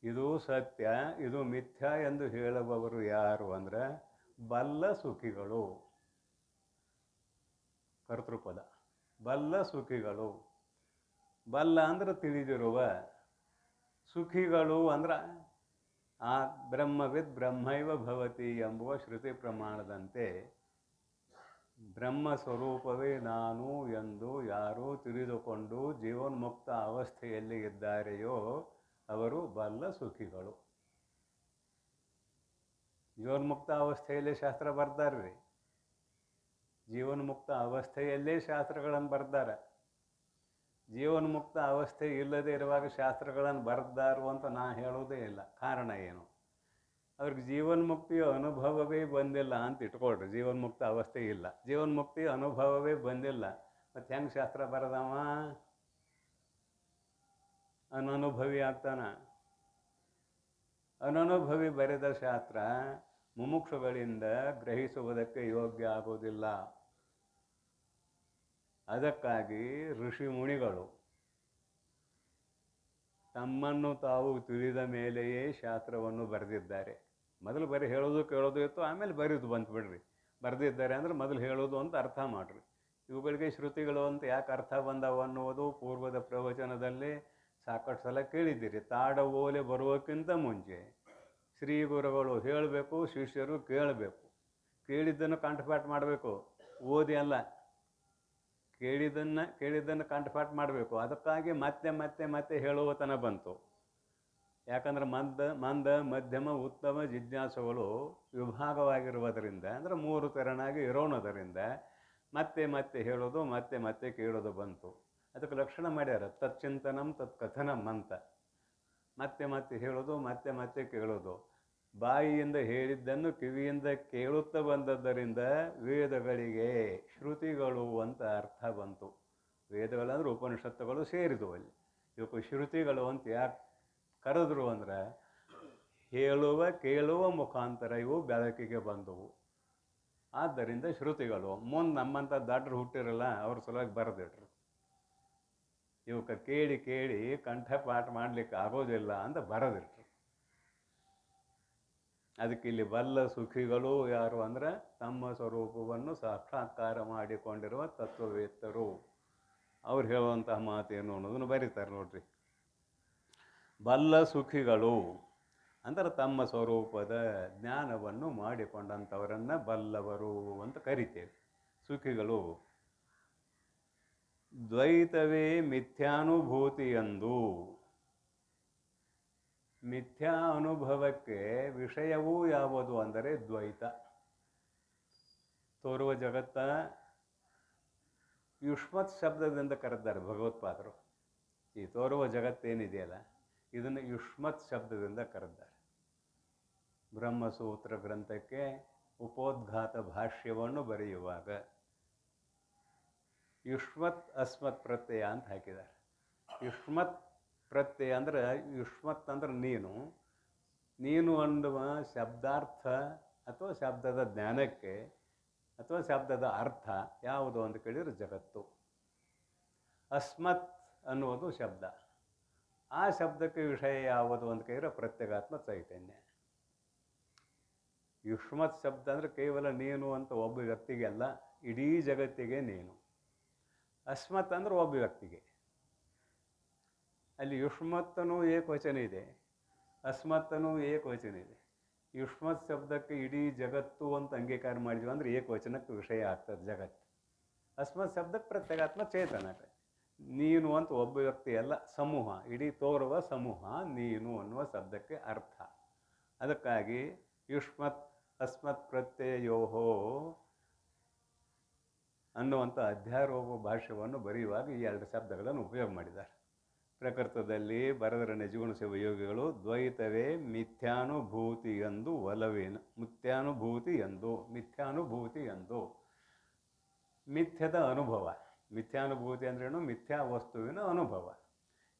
ಇದು ಸತ್ಯ, ಇದು ಮಿಥ್ಯ ಎಂದು ಹೇಳುವವರು ಯಾರು ಅಂದರೆ ಬಲ್ಲ ಸುಖಿಗಳು. ಕರ್ತೃಪದ ಬಲ್ಲ ಸುಖಿಗಳು. ಬಲ್ಲ ಅಂದ್ರೆ ತಿಳಿದಿರುವ, ಸುಖಿಗಳು ಅಂದ್ರೆ ಆ ಬ್ರಹ್ಮವಿದ್ ಬ್ರಹ್ಮೈವ ಭವತಿ ಎಂಬುವ ಶ್ರುತಿ ಪ್ರಮಾಣದಂತೆ ಬ್ರಹ್ಮ ಸ್ವರೂಪವೇ ನಾನು ಎಂದು ಯಾರು ತಿಳಿದುಕೊಂಡು ಜೀವನ್ಮುಕ್ತ ಅವಸ್ಥೆಯಲ್ಲಿ ಇದ್ದಾರೆಯೋ ಅವರು ಬಲ್ಲ ಸುಖಿಗಳು. ಜೀವನ್ಮುಕ್ತ ಅವಸ್ಥೆಯಲ್ಲೇ ಶಾಸ್ತ್ರ ಬರ್ದಾರ್ರಿ. ಜೀವನ್ಮುಕ್ತ ಅವಸ್ಥೆಯಲ್ಲೇ ಶಾಸ್ತ್ರಗಳನ್ನು ಬರ್ದಾರ. ಜೀವನ್ಮುಕ್ತ ಅವಸ್ಥೆ ಇಲ್ಲದೆ ಇರುವಾಗ ಶಾಸ್ತ್ರಗಳನ್ನು ಬರ್ದಾರು ಅಂತ ನಾ ಹೇಳೋದೇ ಇಲ್ಲ. ಕಾರಣ ಏನು? ಅವ್ರಿಗೆ ಜೀವನ್ಮುಕ್ತಿಯ ಅನುಭವವೇ ಬಂದಿಲ್ಲ ಅಂತ ಇಟ್ಕೊಳ್ರಿ. ಜೀವನ್ಮುಕ್ತ ಅವಸ್ಥೆ ಇಲ್ಲ, ಜೀವನ್ಮುಕ್ತಿ ಅನುಭವವೇ ಬಂದಿಲ್ಲ, ಮತ್ತು ಹೆಂಗೆ ಶಾಸ್ತ್ರ ಬರೆದವ? ಅನನುಭವಿ ಆಗ್ತಾನ. ಅನನುಭವಿ ಬರೆದ ಶಾಸ್ತ್ರ ಮುಮುಕ್ಷುಗಳಿಂದ ಗ್ರಹಿಸುವುದಕ್ಕೆ ಯೋಗ್ಯ ಆಗೋದಿಲ್ಲ. ಅದಕ್ಕಾಗಿ ಋಷಿ ಮುನಿಗಳು ತಮ್ಮನ್ನು ತಾವು ತಿಳಿದ ಮೇಲೆಯೇ ಶಾಸ್ತ್ರವನ್ನು ಬರೆದಿದ್ದಾರೆ. ಮೊದಲು ಬರೀ ಹೇಳೋದು ಕೇಳೋದು ಇತ್ತು, ಆಮೇಲೆ ಬರೀದು ಬಂತು ಬಿಡ್ರಿ. ಬರೆದಿದ್ದಾರೆ ಅಂದರೆ ಮೊದಲು ಹೇಳೋದು ಅಂತ ಅರ್ಥ ಮಾಡಿರಿ. ಇವುಗಳಿಗೆ ಶ್ರುತಿಗಳು ಅಂತ ಯಾಕೆ ಅರ್ಥ ಬಂದವು ಅನ್ನುವುದು ಪೂರ್ವದ ಪ್ರವಚನದಲ್ಲಿ ಸಾಕಷ್ಟು ಸಲ ಕೇಳಿದ್ದೀರಿ. ತಾಡ ಓಲೆ ಬರುವಕ್ಕಿಂತ ಮುಂಚೆ ಶ್ರೀ ಗುರುಗಳು ಹೇಳಬೇಕು, ಶಿಷ್ಯರು ಕೇಳಬೇಕು. ಕೇಳಿದ್ದನ್ನು ಕಂಠಪಾಠ ಮಾಡಬೇಕು, ಓದಿ ಅಲ್ಲ. ಕೇಳಿದ್ದನ್ನು ಕಂಠಪಾಠ ಮಾಡಬೇಕು. ಅದಕ್ಕಾಗಿ ಮತ್ತೆ ಮತ್ತೆ ಮತ್ತೆ ಹೇಳುವತನ ಬಂತು. ಯಾಕಂದ್ರೆ ಮಂದ ಮಧ್ಯಮ ಉತ್ತಮ ಜಿಜ್ಞಾಸುಗಳು ವಿಭಾಗವಾಗಿರುವುದರಿಂದ, ಅಂದರೆ 3 ತೆರನಾಗಿ ಇರೋಣದರಿಂದ ಮತ್ತೆ ಮತ್ತೆ ಹೇಳೋದು ಮತ್ತೆ ಮತ್ತೆ ಕೇಳೋದು ಬಂತು. ಅದಕ್ಕೆ ಲಕ್ಷಣ ಮಾಡ್ಯಾರ, ತಚ್ಚಿಂತನಂ ತತ್ಕಥನಂ ಅಂತ. ಮತ್ತೆ ಮತ್ತೆ ಹೇಳೋದು ಮತ್ತೆ ಮತ್ತೆ ಕೇಳೋದು. ಬಾಯಿಯಿಂದ ಹೇಳಿದ್ದನ್ನು ಕಿವಿಯಿಂದ ಕೇಳುತ್ತಾ ಬಂದದ್ದರಿಂದ ವೇದಗಳಿಗೆ ಶ್ರುತಿಗಳು ಅಂತ ಅರ್ಥ ಬಂತು. ವೇದಗಳಂದ್ರೆ ಉಪನಿಷತ್ತುಗಳು ಸೇರಿದವು ಅಲ್ಲಿ. ಇವಕ್ಕೆ ಶ್ರುತಿಗಳು ಅಂತ ಯಾಕೆ ಕರೆದ್ರು ಅಂದ್ರೆ, ಕೇಳುವ ಮುಖಾಂತರ ಇವು ಬೆಳಕಿಗೆ ಬಂದವು. ಆದ್ದರಿಂದ ಶ್ರುತಿಗಳು. ಮುಂದೆ ನಮ್ಮಂಥ ದಾಡ್ರು ಹುಟ್ಟಿರಲ್ಲ, ಅವ್ರ ಸಲುವಾಗಿ ಬರೆದಿಟ್ರು. ಇವಕ್ಕೆ ಕೇಳಿ ಕೇಳಿ ಕಂಠಪಾಠ ಮಾಡಲಿಕ್ಕೆ ಆಗೋದಿಲ್ಲ ಅಂತ ಬರೆದಿಟ್ರು. ಅದಕ್ಕೆ ಇಲ್ಲಿ ಬಲ್ಲ ಸುಖಿಗಳು ಯಾರು ಅಂದರೆ ತಮ್ಮ ಸ್ವರೂಪವನ್ನು ಸಾಕ್ಷಾತ್ಕಾರ ಮಾಡಿಕೊಂಡಿರುವ ತತ್ವವೇತ್ತರು. ಅವ್ರು ಹೇಳುವಂತಹ ಮಾತೇನು ಅನ್ನೋದನ್ನು ಬರೀತಾರೆ ನೋಡ್ರಿ. ಬಲ್ಲ ಸುಖಿಗಳು ಅಂದರೆ ತಮ್ಮ ಸ್ವರೂಪದ ಜ್ಞಾನವನ್ನು ಮಾಡಿಕೊಂಡಂಥವರನ್ನು ಬಲ್ಲವರು ಅಂತ ಕರಿತೇವೆ. ಸುಖಿಗಳು. ದ್ವೈತವೇ ಮಿಥ್ಯಾನುಭೂತಿಯೆಂದು. ಮಿಥ್ಯಾ ಅನುಭವಕ್ಕೆ ವಿಷಯವೂ ಯಾವುದು ಅಂದರೆ ದ್ವೈತ. ತೋರುವ ಜಗತ್ತ ಯುಷ್ಮತ್ ಶಬ್ದದಿಂದ ಕರೆದ್ದಾರೆ ಭಗವತ್ಪಾದರು. ಈ ತೋರುವ ಜಗತ್ತೇನಿದೆಯಲ್ಲ, ಇದನ್ನು ಯುಷ್ಮತ್ ಶಬ್ದದಿಂದ ಕರೆದ್ದಾರೆ. ಬ್ರಹ್ಮಸೂತ್ರ ಗ್ರಂಥಕ್ಕೆ ಉಪೋದ್ಘಾತ ಭಾಷ್ಯವನ್ನು ಬರೆಯುವಾಗ ಯುಷ್ಮತ್ ಅಸ್ಮತ್ ಪ್ರತ್ಯಯ ಅಂತ ಹಾಕಿದ್ದಾರೆ. ಯುಷ್ಮತ್ ಪ್ರತ್ಯಯ ಅಂದರೆ, ಯುಷ್ಮತ್ ಅಂದ್ರೆ ನೀನು ಅನ್ನುವ ಶಬ್ದಾರ್ಥ ಅಥವಾ ಶಬ್ದದ ಜ್ಞಾನಕ್ಕೆ ಅಥವಾ ಶಬ್ದದ ಅರ್ಥ ಯಾವುದು ಅಂತ ಕೇಳಿದರೆ ಜಗತ್ತು. ಅಸ್ಮತ್ ಅನ್ನುವುದು ಶಬ್ದ. ಆ ಶಬ್ದಕ್ಕೆ ವಿಷಯ ಯಾವುದು ಅಂತ ಕೇಳಿದರೆ ಪ್ರತ್ಯೇಗಾತ್ಮ ಚೈತನ್ಯ. ಯುಷ್ಮತ್ ಶಬ್ದ ಅಂದರೆ ಕೇವಲ ನೀನು ಅಂತ ಒಬ್ಬ ವ್ಯಕ್ತಿಗೆ ಅಲ್ಲ, ಇಡೀ ಜಗತ್ತಿಗೆ ನೀನು. ಅಸ್ಮತ್ ಅಂದ್ರೆ ಒಬ್ಬ ವ್ಯಕ್ತಿಗೆ. ಅಲ್ಲಿ ಯುಷ್ಮತ್ತನೂ ಏಕವಚನ ಇದೆ, ಅಸ್ಮತ್ತನೂ ಏಕವಚನ ಇದೆ. ಯುಷ್ಮತ್ ಶಬ್ದಕ್ಕೆ ಇಡೀ ಜಗತ್ತು ಅಂತ ಅಂಗೀಕಾರ ಮಾಡಿದ್ವಿ ಅಂದರೆ ಏಕವಚನಕ್ಕೆ ವಿಷಯ ಆಗ್ತದೆ ಜಗತ್ತು. ಅಸ್ಮತ್ ಶಬ್ದಕ್ಕೆ ಪ್ರತ್ಯೇಗಾತ್ಮ ಚೇತನ. ನೀನು ಅಂತ ಒಬ್ಬ ವ್ಯಕ್ತಿ ಅಲ್ಲ, ಸಮೂಹ, ಇಡೀ ತೋರುವ ಸಮೂಹ ನೀನು ಅನ್ನುವ ಶಬ್ದಕ್ಕೆ ಅರ್ಥ. ಅದಕ್ಕಾಗಿ ಯುಷ್ಮತ್ ಅಸ್ಮತ್ ಪ್ರತ್ಯಯೋಹೋ ಅನ್ನುವಂಥ ಅಧ್ಯಾರೋಪ ಭಾಷ್ಯವನ್ನು ಬರೆಯುವಾಗ ಈ 2 ಶಬ್ದಗಳನ್ನು ಉಪಯೋಗ ಮಾಡಿದ್ದಾರೆ. ಪ್ರಕೃತದಲ್ಲಿ ಬರೆದರ ನಿಜಗುಣ ಶಿವಯೋಗಿಗಳು ದ್ವೈತವೇ ಮಿಥ್ಯಾನುಭೂತಿ ಎಂದು ಒಲವೇನ ಮಿಥ್ಯಾನುಭೂತಿ ಎಂದು ಮಿಥ್ಯದ ಅನುಭವ. ಮಿಥ್ಯಾನುಭೂತಿ ಅಂದ್ರೇನು? ಮಿಥ್ಯಾ ವಸ್ತುವಿನ ಅನುಭವ.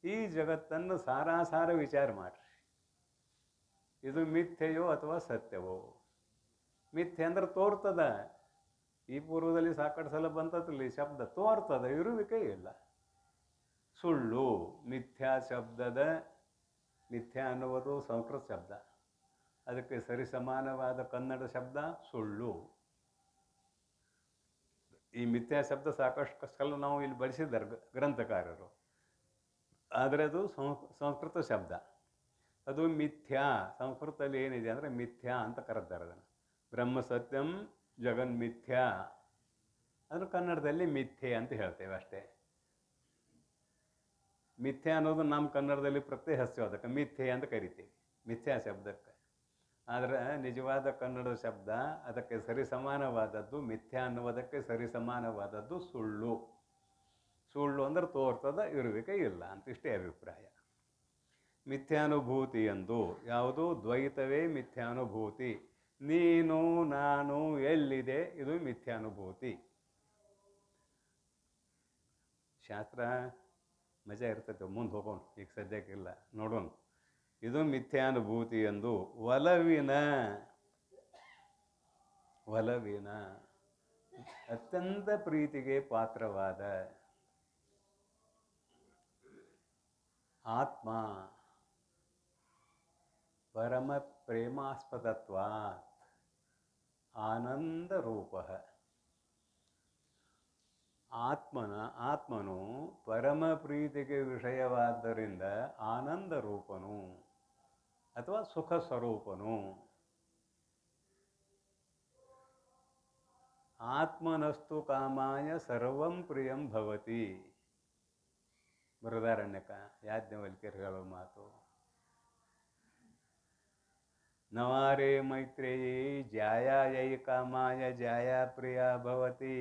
ಈ ಜಗತ್ತನ್ನು ಸಾರಾಸಾರ ವಿಚಾರ ಮಾಡಿರಿ. ಇದು ಮಿಥ್ಯೆಯೋ ಅಥವಾ ಸತ್ಯವೋ? ಮಿಥ್ಯೆ ಅಂದ್ರೆ ತೋರ್ತದ. ಈ ಪೂರ್ವದಲ್ಲಿ ಸಾಕಷ್ಟು ಸಲ ಬಂತದಲ್ಲಿ ಶಬ್ದ ತೋರ್ತದ, ಇರುವಿಕೆ ಇಲ್ಲ. ಸುಳ್ಳು. ಮಿಥ್ಯಾ ಶಬ್ದದ, ಮಿಥ್ಯಾ ಅನ್ನುವುದು ಸಂಸ್ಕೃತ ಶಬ್ದ, ಅದಕ್ಕೆ ಸರಿಸಮಾನವಾದ ಕನ್ನಡ ಶಬ್ದ ಸುಳ್ಳು. ಈ ಮಿಥ್ಯಾ ಶಬ್ದ ಸಾಕಷ್ಟು ಸಲ ನಾವು ಇಲ್ಲಿ ಬಳಸಿದ್ದಾರೆ ಗ್ರಂಥಕಾರರು, ಆದರೆ ಅದು ಸಂಸ್ಕೃತ ಶಬ್ದ. ಅದು ಮಿಥ್ಯಾ. ಸಂಸ್ಕೃತದಲ್ಲಿ ಏನಿದೆ ಅಂದರೆ ಮಿಥ್ಯಾ ಅಂತ ಕರೆದ್ದಾರೆ ಅದನ್ನು. ಬ್ರಹ್ಮ ಸತ್ಯಂ ಜಗನ್ಮಿಥ್ಯಾ ಅಂದರೆ ಕನ್ನಡದಲ್ಲಿ ಮಿಥ್ಯೆ ಅಂತ ಹೇಳ್ತೇವೆ ಅಷ್ಟೇ. ಮಿಥ್ಯೆ ಅನ್ನೋದು ನಮ್ಮ ಕನ್ನಡದಲ್ಲಿ ಪ್ರತ್ಯಯ ಹಸ್ಯ, ಅದಕ್ಕೆ ಮಿಥ್ಯೆ ಅಂತ ಕರಿತೀವಿ ಮಿಥ್ಯಾ ಶಬ್ದಕ್ಕೆ. ಆದರೆ ನಿಜವಾದ ಕನ್ನಡ ಶಬ್ದ ಅದಕ್ಕೆ ಸರಿಸಮಾನವಾದದ್ದು, ಮಿಥ್ಯಾ ಅನ್ನುವುದಕ್ಕೆ ಸರಿಸಮಾನವಾದದ್ದು ಸುಳ್ಳು. ಸುಳ್ಳು ಅಂದ್ರೆ ತೋರ್ತದ, ಇರುವಿಕೆ ಇಲ್ಲ ಅಂತ, ಇಷ್ಟೇ ಅಭಿಪ್ರಾಯ. ಮಿಥ್ಯಾನುಭೂತಿ ಎಂದು ಯಾವುದು? ದ್ವೈತವೇ ಮಿಥ್ಯಾನುಭೂತಿ. ನೀನು ನಾನು ಎಲ್ಲಿದೆ, ಇದು ಮಿಥ್ಯಾನುಭೂತಿ. ಶಾಸ್ತ್ರ ಮಜಾ ಇರ್ತೈತೆ, ಮುಂದೆ ಹೋಗೋಣ, ಈಗ ಸದ್ಯಕ್ಕಿಲ್ಲ, ನೋಡೋಣ. ಇದು ಮಿಥ್ಯಾನುಭೂತಿ ಎಂದು ಒಲವಿನ ಅತ್ಯಂತ ಪ್ರೀತಿಗೆ ಪಾತ್ರವಾದ ಆತ್ಮ ಪರಮ ಪ್ರೇಮಾಸ್ಪದತ್ವಾತ್ ಆನಂದ ರೂಪ. ಆತ್ಮನು ಪರಮ ಪ್ರೀತಿಗೆ ವಿಷಯವಾದ್ದರಿಂದ ಆನಂದ ರೂಪನು ಅಥವಾ ಸುಖ ಸ್ವರೂಪನು. ಆತ್ಮನಸ್ತು ಕಾಮಾಯ ಸರ್ವಂ ಪ್ರಿಯಂ ಭವತಿ. ಬೃಹದಾರಣ್ಯಕ ಯಾಜ್ಞವಲ್ಕ್ಯರು ಹೇಳೋ ಮಾತು. ನವಾರೇ ಮೈತ್ರೇಯಿ ಜಾಯಾಯೈ ಕಾಮಾಯ ಜಾಯ ಪ್ರಿಯ ಭವತಿ.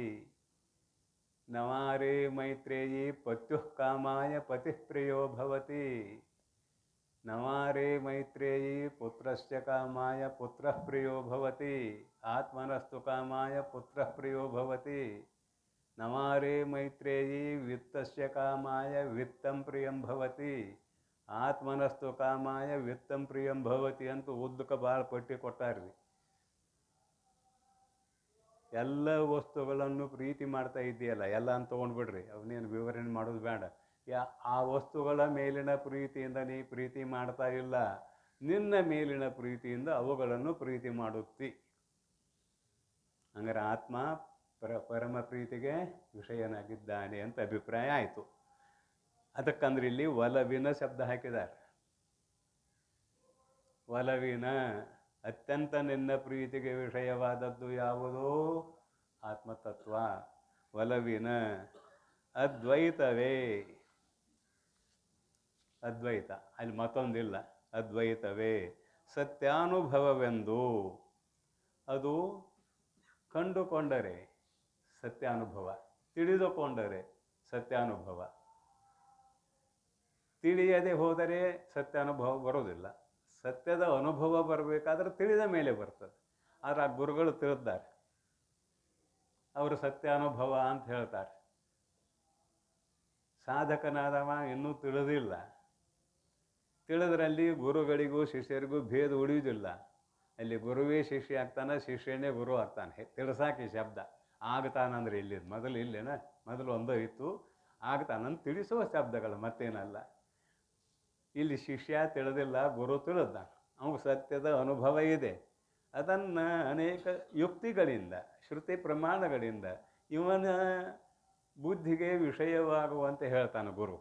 ನವಾರೇ ಮೈತ್ರೇಯಿ ಪತ್ಯುಃ ಕಾಮಾಯ ಪತಿಃ ಪ್ರಿಯೋ ಭವತಿ. ನವಾರೇ ಮೈತ್ರೇಯಿ ಪುತ್ರಸ್ಯ ಕಾಮಾಯ ಪುತ್ರಃ ಪ್ರಿಯೋ ಭವತಿ. ಆತ್ಮನಸ್ತು ಕಾಮಾಯ ಪುತ್ರಃ ಪ್ರಿಯೋ ಭವತಿ. ನವಾರೇ ಮೈತ್ರೇಯಿ ವಿತ್ತಸ್ಯ ಕಾಮಾಯ ವಿತ್ತಂ ಪ್ರಿಯಂ ಭವತಿ. ಆತ್ಮನಸ್ತು ಕಾಮಾಯ ವಿತ್ತಂ ಪ್ರಿಯಂ ಭವತಿ ಅಂತ ಉದ್ದಕ್ಕೆ ಭಾಳ ಪಟ್ಟಿ ಕೊಟ್ಟಾರ್ರಿ. ಎಲ್ಲ ವಸ್ತುಗಳನ್ನು ಪ್ರೀತಿ ಮಾಡ್ತಾ ಇದೆಯಲ್ಲ, ಎಲ್ಲ ಅಂತ ತೊಗೊಂಡ್ಬಿಡ್ರಿ, ಅವನೇನು ವಿವರಣೆ ಮಾಡೋದು ಬೇಡ. ಆ ವಸ್ತುಗಳ ಮೇಲಿನ ಪ್ರೀತಿಯಿಂದ ನೀ ಪ್ರೀತಿ ಮಾಡ್ತಾ ಇಲ್ಲ, ನಿನ್ನ ಮೇಲಿನ ಪ್ರೀತಿಯಿಂದ ಅವುಗಳನ್ನು ಪ್ರೀತಿ ಮಾಡುತ್ತಿ. ಹಂಗಾರೆ ಆತ್ಮ ಪರಮ ಪ್ರೀತಿಗೆ ವಿಷಯನಾಗಿದ್ದಾನೆ ಅಂತ ಅಭಿಪ್ರಾಯ ಆಯಿತು. ಅದಕ್ಕಂದ್ರೆ ಇಲ್ಲಿ ಒಲವಿನ ಶಬ್ದ ಹಾಕಿದ್ದಾರೆ. ಒಲವಿನ ಅತ್ಯಂತ ನಿನ್ನ ಪ್ರೀತಿಗೆ ವಿಷಯವಾದದ್ದು ಯಾವುದೋ ಆತ್ಮತತ್ವ. ಒಲವಿನ ಅದ್ವೈತವೇ. ಅದ್ವೈತ ಅಲ್ಲಿ ಮತ್ತೊಂದಿಲ್ಲ, ಅದ್ವೈತವೇ ಸತ್ಯಾನುಭವವೆಂದು. ಅದು ಕಂಡುಕೊಂಡರೆ ಸತ್ಯಾನುಭವ, ತಿಳಿದುಕೊಂಡರೆ ಸತ್ಯಾನುಭವ. ತಿಳಿಯದೆ ಹೋದರೆ ಸತ್ಯಾನುಭವ ಬರೋದಿಲ್ಲ. ಸತ್ಯದ ಅನುಭವ ಬರಬೇಕಾದ್ರೆ ತಿಳಿದ ಮೇಲೆ ಬರ್ತದೆ. ಆದರೆ ಆ ಗುರುಗಳು ತಿಳಿದ್ದಾರೆ, ಅವರು ಸತ್ಯಾನುಭವ ಅಂತ ಹೇಳ್ತಾರೆ. ಸಾಧಕನಾದವ ಇನ್ನೂ ತಿಳಿದಿಲ್ಲ. ತಿಳಿದ್ರಲ್ಲಿ ಗುರುಗಳಿಗೂ ಶಿಷ್ಯರಿಗೂ ಭೇದ ಉಳಿಯುವುದಿಲ್ಲ. ಅಲ್ಲಿ ಗುರುವೇ ಶಿಷ್ಯ ಆಗ್ತಾನೆ, ಶಿಷ್ಯನೇ ಗುರು ಆಗ್ತಾನೆ. ತಿಳಿಸಾಕಿ ಶಬ್ದ. ಆಗ್ತಾನಂದ್ರೆ ಇಲ್ಲಿ ಮೊದಲು ಇಲ್ಲೇನ, ಮೊದಲು ಒಂದೋ ಇತ್ತು, ಆಗ್ತಾನಂತ ತಿಳಿಸುವ ಶಬ್ದಗಳು, ಮತ್ತೇನಲ್ಲ. ಇಲ್ಲಿ ಶಿಷ್ಯ ತಿಳಿದಿಲ್ಲ, ಗುರು ತಿಳಿದ, ಅವನು ಸತ್ಯದ ಅನುಭವ ಇದೆ. ಅದನ್ನು ಅನೇಕ ಯುಕ್ತಿಗಳಿಂದ, ಶ್ರುತಿ ಪ್ರಮಾಣಗಳಿಂದ ಇವನ ಬುದ್ಧಿಗೆ ವಿಷಯವಾಗುವಂತೆ ಹೇಳ್ತಾನೆ ಗುರು.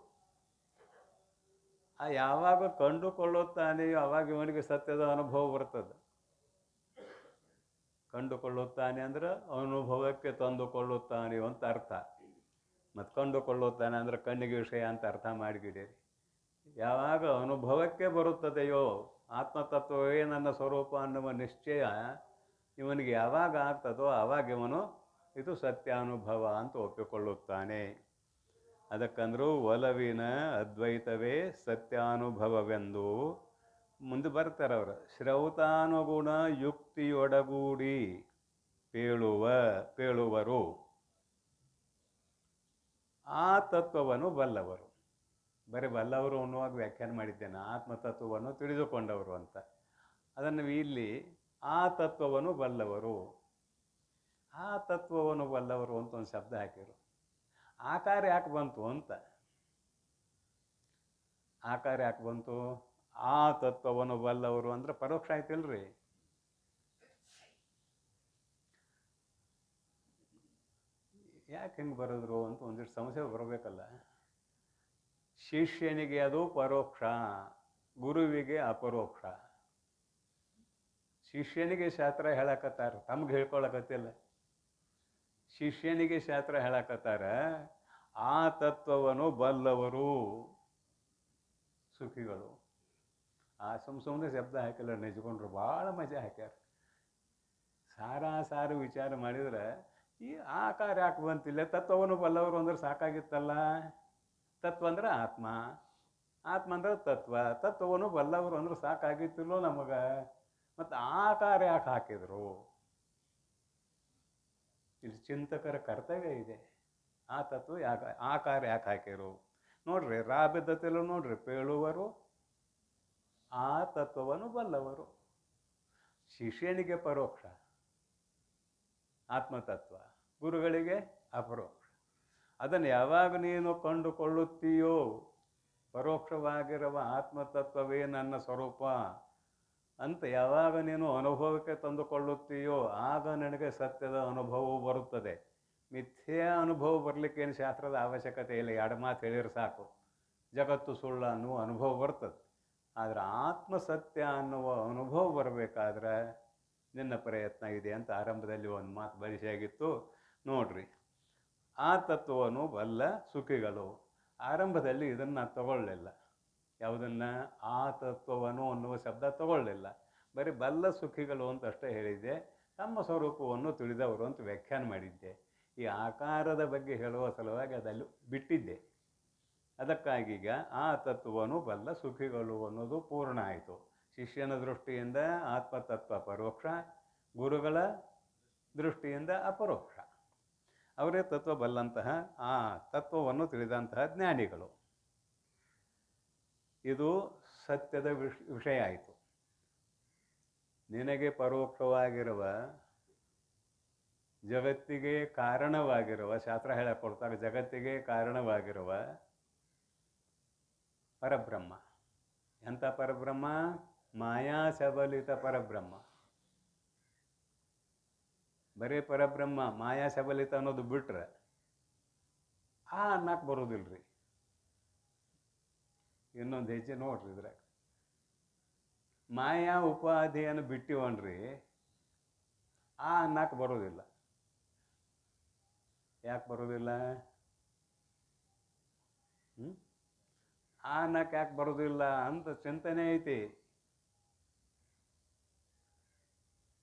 ಯಾವಾಗ ಕಂಡುಕೊಳ್ಳುತ್ತಾನೆಯೋ ಆವಾಗ ಇವನಿಗೆ ಸತ್ಯದ ಅನುಭವ ಬರ್ತದೆ. ಕಂಡುಕೊಳ್ಳುತ್ತಾನೆ ಅಂದ್ರೆ ಅನುಭವಕ್ಕೆ ತಂದುಕೊಳ್ಳುತ್ತಾನೆ ಅಂತ ಅರ್ಥ. ಮತ್ತು ಕಂಡುಕೊಳ್ಳುತ್ತಾನೆ ಅಂದ್ರೆ ಕಣ್ಣಿಗೆ ವಿಷಯ ಅಂತ ಅರ್ಥ ಮಾಡಿಬಿಡಿರಿ. ಯಾವಾಗ ಅನುಭವಕ್ಕೆ ಬರುತ್ತದೆಯೋ ಆತ್ಮತತ್ವವೇ ನನ್ನ ಸ್ವರೂಪ ಅನ್ನುವ ನಿಶ್ಚಯ ಇವನಿಗೆ ಯಾವಾಗ ಆಗ್ತದೋ ಆವಾಗ ಇವನು ಇದು ಸತ್ಯಾನುಭವ ಅಂತ ಒಪ್ಪಿಕೊಳ್ಳುತ್ತಾನೆ. ಅದಕ್ಕಂದ್ರೂ ಒಲವಿನ ಅದ್ವೈತವೇ ಸತ್ಯಾನುಭವವೆಂದು. ಮುಂದೆ ಬರ್ತಾರೆ ಅವರು. ಶ್ರೌತಾನುಗುಣ ಯುಕ್ತಿಯೊಡಗೂಡಿ ಪೇಳುವರು ಆ ತತ್ವವನ್ನು ಬಲ್ಲವರು. ಬರೀ ಬಲ್ಲವರು ಅನ್ನುವಾಗ ವ್ಯಾಖ್ಯಾನ ಮಾಡಿದ್ದೇನೆ, ಆತ್ಮತತ್ವವನ್ನು ತಿಳಿದುಕೊಂಡವರು ಅಂತ. ಅದನ್ನು ಇಲ್ಲಿ ಆ ತತ್ವವನ್ನು ಬಲ್ಲವರು, ಆ ತತ್ವವನ್ನು ಬಲ್ಲವರು ಅಂತ ಒಂದು ಶಬ್ದ ಹಾಕಿರು. ಆಕಾರ ಯಾಕೆ ಬಂತು ಅಂತ. ಆಕಾರ ಯಾಕೆ ಬಂತು? ಆ ತತ್ವವನ್ನು ಬಲ್ಲವರು ಅಂದ್ರೆ ಪರೋಕ್ಷ ಆಯ್ತಿಲ್ರಿ. ಯಾಕೆ ಹೆಂಗೆ ಬರೋದ್ರು ಅಂತ ಒಂದಿಷ್ಟು ಸಮಸ್ಯೆ ಬರಬೇಕಲ್ಲ. ಶಿಷ್ಯನಿಗೆ ಅದು ಪರೋಕ್ಷ, ಗುರುವಿಗೆ ಅಪರೋಕ್ಷ. ಶಿಷ್ಯನಿಗೆ ಶಾಸ್ತ್ರ ಹೇಳಕತ್ತಾರ, ತಮ್ಗೆ ಹೇಳ್ಕೊಳಕತ್ತಿಲ್ಲ. ಶಿಷ್ಯನಿಗೆ ಶಾಸ್ತ್ರ ಹೇಳಕತ್ತಾರ, ಆ ತತ್ವವನ್ನು ಬಲ್ಲವರು ಸುಖಿಗಳು. ಆ ಸುಮ್ಮನೆ ಶಬ್ದ ಹಾಕಿಲ್ಲ, ನೆಚ್ಕೊಂಡ್ರು, ಭಾಳ ಮಜಾ ಹಾಕ್ಯಾರ. ಸಾರು ವಿಚಾರ ಮಾಡಿದ್ರೆ ಈ ಆಕಾರ ಯಾಕೆ ಬಂತಿಲ್ಲ? ತತ್ವವನ್ನು ಬಲ್ಲವರು ಅಂದ್ರೆ ಸಾಕಾಗಿತ್ತಲ್ಲ. ತತ್ವ ಅಂದ್ರೆ ಆತ್ಮ, ಆತ್ಮ ಅಂದ್ರೆ ತತ್ವ, ತತ್ವವನ್ನು ಬಲ್ಲವರು ಅಂದ್ರೆ ಸಾಕಾಗಿತ್ತಿಲ್ಲೋ ನಮಗೆ. ಮತ್ತು ಆಕಾರ ಯಾಕೆ ಹಾಕಿದ್ರು? ಇಲ್ಲಿ ಚಿಂತಕರ ಕರ್ತವ್ಯ ಇದೆ. ಆ ತತ್ವ ಯಾಕೆ, ಆಕಾರ ಯಾಕೆ ಹಾಕಿರು ನೋಡ್ರಿ. ರಾಬಿದ್ದತೆಲ್ಲ ನೋಡ್ರಿ, ಪೇಳುವರು ಆ ತತ್ವವನ್ನು ಬಲ್ಲವರು. ಶಿಷ್ಯನಿಗೆ ಪರೋಕ್ಷ ಆತ್ಮತತ್ವ, ಗುರುಗಳಿಗೆ ಅಪರೋಕ್ಷ. ಅದನ್ನು ಯಾವಾಗ ನೀನು ಕಂಡುಕೊಳ್ಳುತ್ತೀಯೋ, ಪರೋಕ್ಷವಾಗಿರುವ ಆತ್ಮತತ್ವವೇ ನನ್ನ ಸ್ವರೂಪ ಅಂತ ಯಾವಾಗ ನೀನು ಅನುಭವಕ್ಕೆ ತಂದುಕೊಳ್ಳುತ್ತೀಯೋ ಆಗ ನನಗೆ ಸತ್ಯದ ಅನುಭವ ಬರುತ್ತದೆ. ಮಿಥ್ಯಾ ಅನುಭವ ಬರಲಿಕ್ಕೆ ಏನು ಶಾಸ್ತ್ರದ ಅವಶ್ಯಕತೆ ಇಲ್ಲ. ಎರಡು ಮಾತು ಹೇಳಿದ್ರೆ ಸಾಕು, ಜಗತ್ತು ಸುಳ್ಳು ಅನ್ನುವ ಅನುಭವ ಬರ್ತದೆ. ಆದರೆ ಆತ್ಮಸತ್ಯ ಅನ್ನುವ ಅನುಭವ ಬರಬೇಕಾದ್ರೆ ನಿನ್ನ ಪ್ರಯತ್ನ ಇದೆ ಅಂತ ಆರಂಭದಲ್ಲಿ ಒಂದು ಮಾತು ಬರಿಸಿಯಾಗಿತ್ತು ನೋಡ್ರಿ. ಆ ತತ್ವವನ್ನು ಬಲ್ಲ ಸುಖಿಗಳು. ಆರಂಭದಲ್ಲಿ ಇದನ್ನು ತಗೊಳ್ಳಲಿಲ್ಲ, ಯಾವುದನ್ನು, ಆ ತತ್ವವನ್ನು ಅನ್ನುವ ಶಬ್ದ ತಗೊಳ್ಳಲಿಲ್ಲ. ಬರೀ ಬಲ್ಲ ಸುಖಿಗಳು ಅಂತ ಅಷ್ಟೇ ಹೇಳಿದ್ದೆ. ತಮ್ಮ ಸ್ವರೂಪವನ್ನು ತಿಳಿದವರು ಅಂತ ವ್ಯಾಖ್ಯಾನ ಮಾಡಿದ್ದೆ. ಈ ಆಕಾರದ ಬಗ್ಗೆ ಹೇಳುವ ಸಲುವಾಗಿ ಅದನ್ನು ಬಿಟ್ಟಿದ್ದೆ. ಅದಕ್ಕಾಗೀಗ ಆ ತತ್ವವನ್ನು ಬಲ್ಲ ಸುಖಿಗಳು ಅನ್ನೋದು ಪೂರ್ಣ ಆಯಿತು. ಶಿಷ್ಯನ ದೃಷ್ಟಿಯಿಂದ ಆತ್ಮತತ್ವ ಪರೋಕ್ಷ, ಗುರುಗಳ ದೃಷ್ಟಿಯಿಂದ ಅಪರೋಕ್ಷ. ಅವರೇ ತತ್ವ ಬಲ್ಲಂತಹ, ಆ ತತ್ವವನ್ನು ತಿಳಿದಂತಹ ಜ್ಞಾನಿಗಳು. ಇದು ಸತ್ಯದ ವಿಷಯ ಆಯಿತು. ನಿನಗೆ ಪರೋಕ್ಷವಾಗಿರುವ, ಜಗತ್ತಿಗೆ ಕಾರಣವಾಗಿರುವ, ಶಾಸ್ತ್ರ ಹೇಳಿಕೊಡ್ತಾರೆ, ಜಗತ್ತಿಗೆ ಕಾರಣವಾಗಿರುವ ಪರಬ್ರಹ್ಮ. ಎಂಥ ಪರಬ್ರಹ್ಮ? ಮಾಯಾ ಸಬಲಿತ ಪರಬ್ರಹ್ಮ. ಬರೀ ಪರಬ್ರಹ್ಮ ಮಾಯಾ ಸಬಲಿತ ಅನ್ನೋದು ಬಿಟ್ರೆ ಆ ಅನ್ನಕ್ಕೆ ಬರೋದಿಲ್ಲ ರೀ. ಇನ್ನೊಂದು ಹೆಜ್ಜೆ ನೋಡ್ರಿ ಇದ್ರಾಗ. ಮಾಯಾ ಉಪಾಧಿಯನ್ನು ಬಿಟ್ಟಿವನ್ರಿ, ಆ ಅನ್ನಕ್ಕೆ ಬರೋದಿಲ್ಲ. ಯಾಕೆ ಬರೋದಿಲ್ಲ? ಆ ಅನ್ನಕ್ಕೆ ಯಾಕೆ ಬರೋದಿಲ್ಲ ಅಂತ ಚಿಂತನೆ ಐತಿ.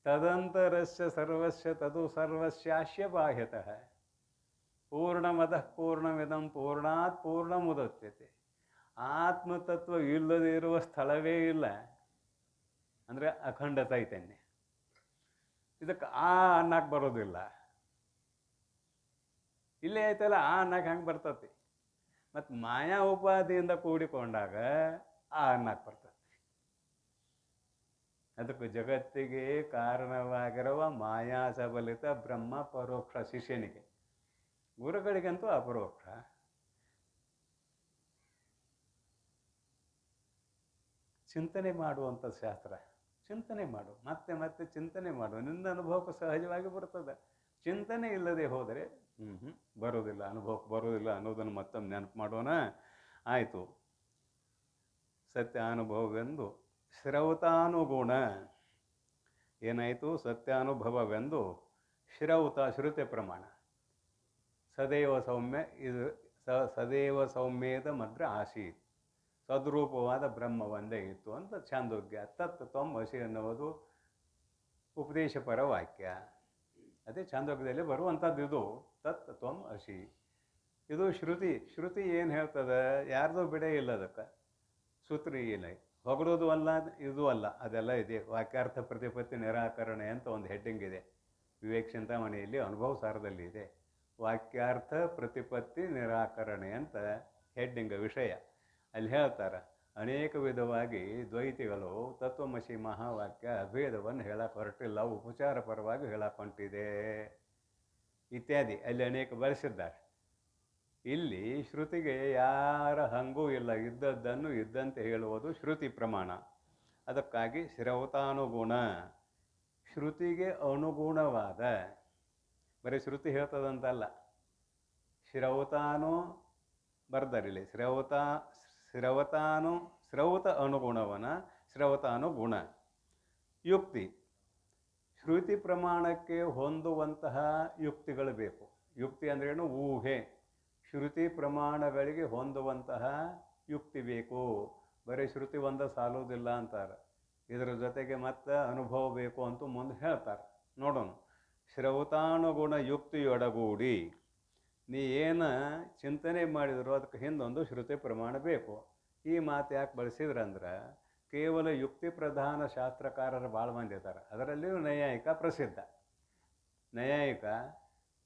ತದಂತರಸ್ಯ ಸರ್ವಸ್ಯ ತದು ಸರ್ವಸ್ಯಾಶ್ಯ ಬಾಹ್ಯತಃ ಪೂರ್ಣಮದಃ ಪೂರ್ಣಮಿದಂ ಪೂರ್ಣಾತ್ ಪೂರ್ಣಮುದಚ್ಯತೆ. ಆತ್ಮತತ್ವ ಇಲ್ಲದೆ ಇರುವ ಸ್ಥಳವೇ ಇಲ್ಲ. ಅಂದರೆ ಅಖಂಡ ಚೈತನ್ಯ. ಇದಕ್ಕೆ ಆ ಅನ್ನಕ್ಕೆ ಬರೋದಿಲ್ಲ. ಇಲ್ಲೇ ಐತಲ್ಲ, ಆ ಅನ್ನಕ್ಕೆ ಹೆಂಗೆ ಬರ್ತತಿ? ಮತ್ತು ಮಾಯಾ ಉಪಾಧಿಯಿಂದ ಕೂಡಿಕೊಂಡಾಗ ಆ ಅನ್ನಕ್ಕೆ ಬರ್ತತಿ. ಅದಕ್ಕೆ ಜಗತ್ತಿಗೆ ಕಾರಣವಾಗಿರುವ ಮಾಯಾ ಸಬಲಿತ ಬ್ರಹ್ಮ ಪರೋಕ್ಷ ಶಿಷ್ಯನಿಗೆ, ಗುರುಗಳಿಗಂತೂ ಅಪರೋಕ್ಷ. ಚಿಂತನೆ ಮಾಡುವಂಥ ಶಾಸ್ತ್ರ. ಚಿಂತನೆ ಮಾಡು, ಮತ್ತೆ ಮತ್ತೆ ಚಿಂತನೆ ಮಾಡು, ನಿನ್ನ ಅನುಭವಕ್ಕೆ ಸಹಜವಾಗಿ ಬರ್ತದೆ. ಚಿಂತನೆ ಇಲ್ಲದೆ ಹೋದರೆ ಬರೋದಿಲ್ಲ, ಅನುಭವಕ್ಕೆ ಬರೋದಿಲ್ಲ ಅನ್ನೋದನ್ನು ಮತ್ತೊಮ್ಮೆ ನೆನಪು ಮಾಡೋಣ. ಆಯಿತು. ಸತ್ಯಾನುಭವವೆಂದು ಶ್ರೌತಾನುಗುಣ ಏನಾಯಿತು? ಸತ್ಯಾನುಭವವೆಂದು ಶ್ರೌತ ಶ್ರುತಿ ಪ್ರಮಾಣ. ಸದೈವ ಸೌಮ್ಯ, ಇದು ಸದೈವ ಸೌಮ್ಯದ ಮದ್ರ ಆಸೀತ್, ಸದ್ರೂಪವಾದ ಬ್ರಹ್ಮ ಒಂದೇ ಇತ್ತು ಅಂತ ಛಾಂದೋಗ್ಯ. ತತ್ ತ್ವಂ ಅಸಿ ಅನ್ನುವುದು ಉಪದೇಶಪರ ವಾಕ್ಯ. ಅದೇ ಛಾಂದೋಗ್ಯದಲ್ಲಿ ಬರುವಂಥದ್ದು ಇದು. ತತ್ ತ್ವಂ ಅಸಿ ಇದು ಶ್ರುತಿ. ಶ್ರುತಿ ಏನು ಹೇಳ್ತದೆ? ಯಾರ್ದೂ ಬಿಡೆ ಇಲ್ಲ ಅದಕ್ಕೆ. ಸೂತ್ರ ಇಲ್ಲ, ಹೊಗಳೋದು ಅಲ್ಲ, ಇದು ಅಲ್ಲ, ಅದೆಲ್ಲ ಇದೆ. ವಾಕ್ಯಾರ್ಥ ಪ್ರತಿಪತ್ತಿ ನಿರಾಕರಣೆ ಅಂತ ಒಂದು ಹೆಡ್ಡಿಂಗ್ ಇದೆ ವಿವೇಕ ಚಿಂತಾಮಣಿಯಲ್ಲಿ, ಅನುಭವ ಸಾರದಲ್ಲಿ ಇದೆ. ವಾಕ್ಯಾರ್ಥ ಪ್ರತಿಪತ್ತಿ ನಿರಾಕರಣೆ ಅಂತ ಹೆಡ್ಡಿಂಗ್ ವಿಷಯ. ಅಲ್ಲಿ ಹೇಳ್ತಾರೆ, ಅನೇಕ ವಿಧವಾಗಿ ದ್ವೈತಿಗಳು ತತ್ವಮಸಿ ಮಹಾವಾಕ್ಯ ಅಭೇದವನ್ನು ಹೇಳಕ್ಕೆ ಹೊರಟಿಲ್ಲ, ಉಪಚಾರ ಪರವಾಗಿ ಹೇಳಕ್ಕೆ ಹೊಂಟಿದೆ ಇತ್ಯಾದಿ ಅಲ್ಲಿ ಅನೇಕ ಬಳಸಿದ್ದಾರೆ. ಇಲ್ಲಿ ಶ್ರುತಿಗೆ ಯಾರ ಹಂಗೂ ಇಲ್ಲ, ಇದ್ದದ್ದನ್ನು ಇದ್ದಂತೆ ಹೇಳುವುದು ಶ್ರುತಿ ಪ್ರಮಾಣ. ಅದಕ್ಕಾಗಿ ಶ್ರೌತಾನುಗುಣ, ಶ್ರುತಿಗೆ ಅನುಗುಣವಾದ, ಬರೀ ಶ್ರುತಿ ಹೇಳ್ತದಂತಲ್ಲ, ಶ್ರೌತಾನು ಬರ್ದಾರಿಲ್ಲಿ, ಶ್ರೌತ ಅನುಗುಣವನ ಶ್ರೌತಾನುಗುಣ ಯುಕ್ತಿ. ಶ್ರುತಿ ಪ್ರಮಾಣಕ್ಕೆ ಹೊಂದುವಂತಹ ಯುಕ್ತಿಗಳು ಬೇಕು. ಯುಕ್ತಿ ಅಂದ್ರೇನು? ಊಹೆ. ಶ್ರುತಿ ಪ್ರಮಾಣಗಳಿಗೆ ಹೊಂದುವಂತಹ ಯುಕ್ತಿ ಬೇಕು. ಬರೀ ಶ್ರುತಿ ಒಂದ ಸಾಲುವುದಿಲ್ಲ ಅಂತಾರೆ. ಇದರ ಜೊತೆಗೆ ಮತ್ತೆ ಅನುಭವ ಬೇಕು ಅಂತೂ ಮುಂದೆ ಹೇಳ್ತಾರೆ. ನೋಡೋಣ. ಶ್ರೌತಾನುಗುಣ ಯುಕ್ತಿಯೊಡಗೂಡಿ ನೀ ಏನು ಚಿಂತನೆ ಮಾಡಿದ್ರು ಅದಕ್ಕೆ ಹಿಂದೊಂದು ಶ್ರುತಿ ಪ್ರಮಾಣ ಬೇಕು. ಈ ಮಾತು ಯಾಕೆ ಬಳಸಿದ್ರಂದ್ರೆ, ಕೇವಲ ಯುಕ್ತಿ ಪ್ರಧಾನ ಶಾಸ್ತ್ರಕಾರರು ಭಾಳ ಮಂದಿ ಇದ್ದಾರೆ. ಅದರಲ್ಲಿಯೂ ನೈಯಾಯಿಕ ಪ್ರಸಿದ್ಧ. ನೈಯಾಯಿಕ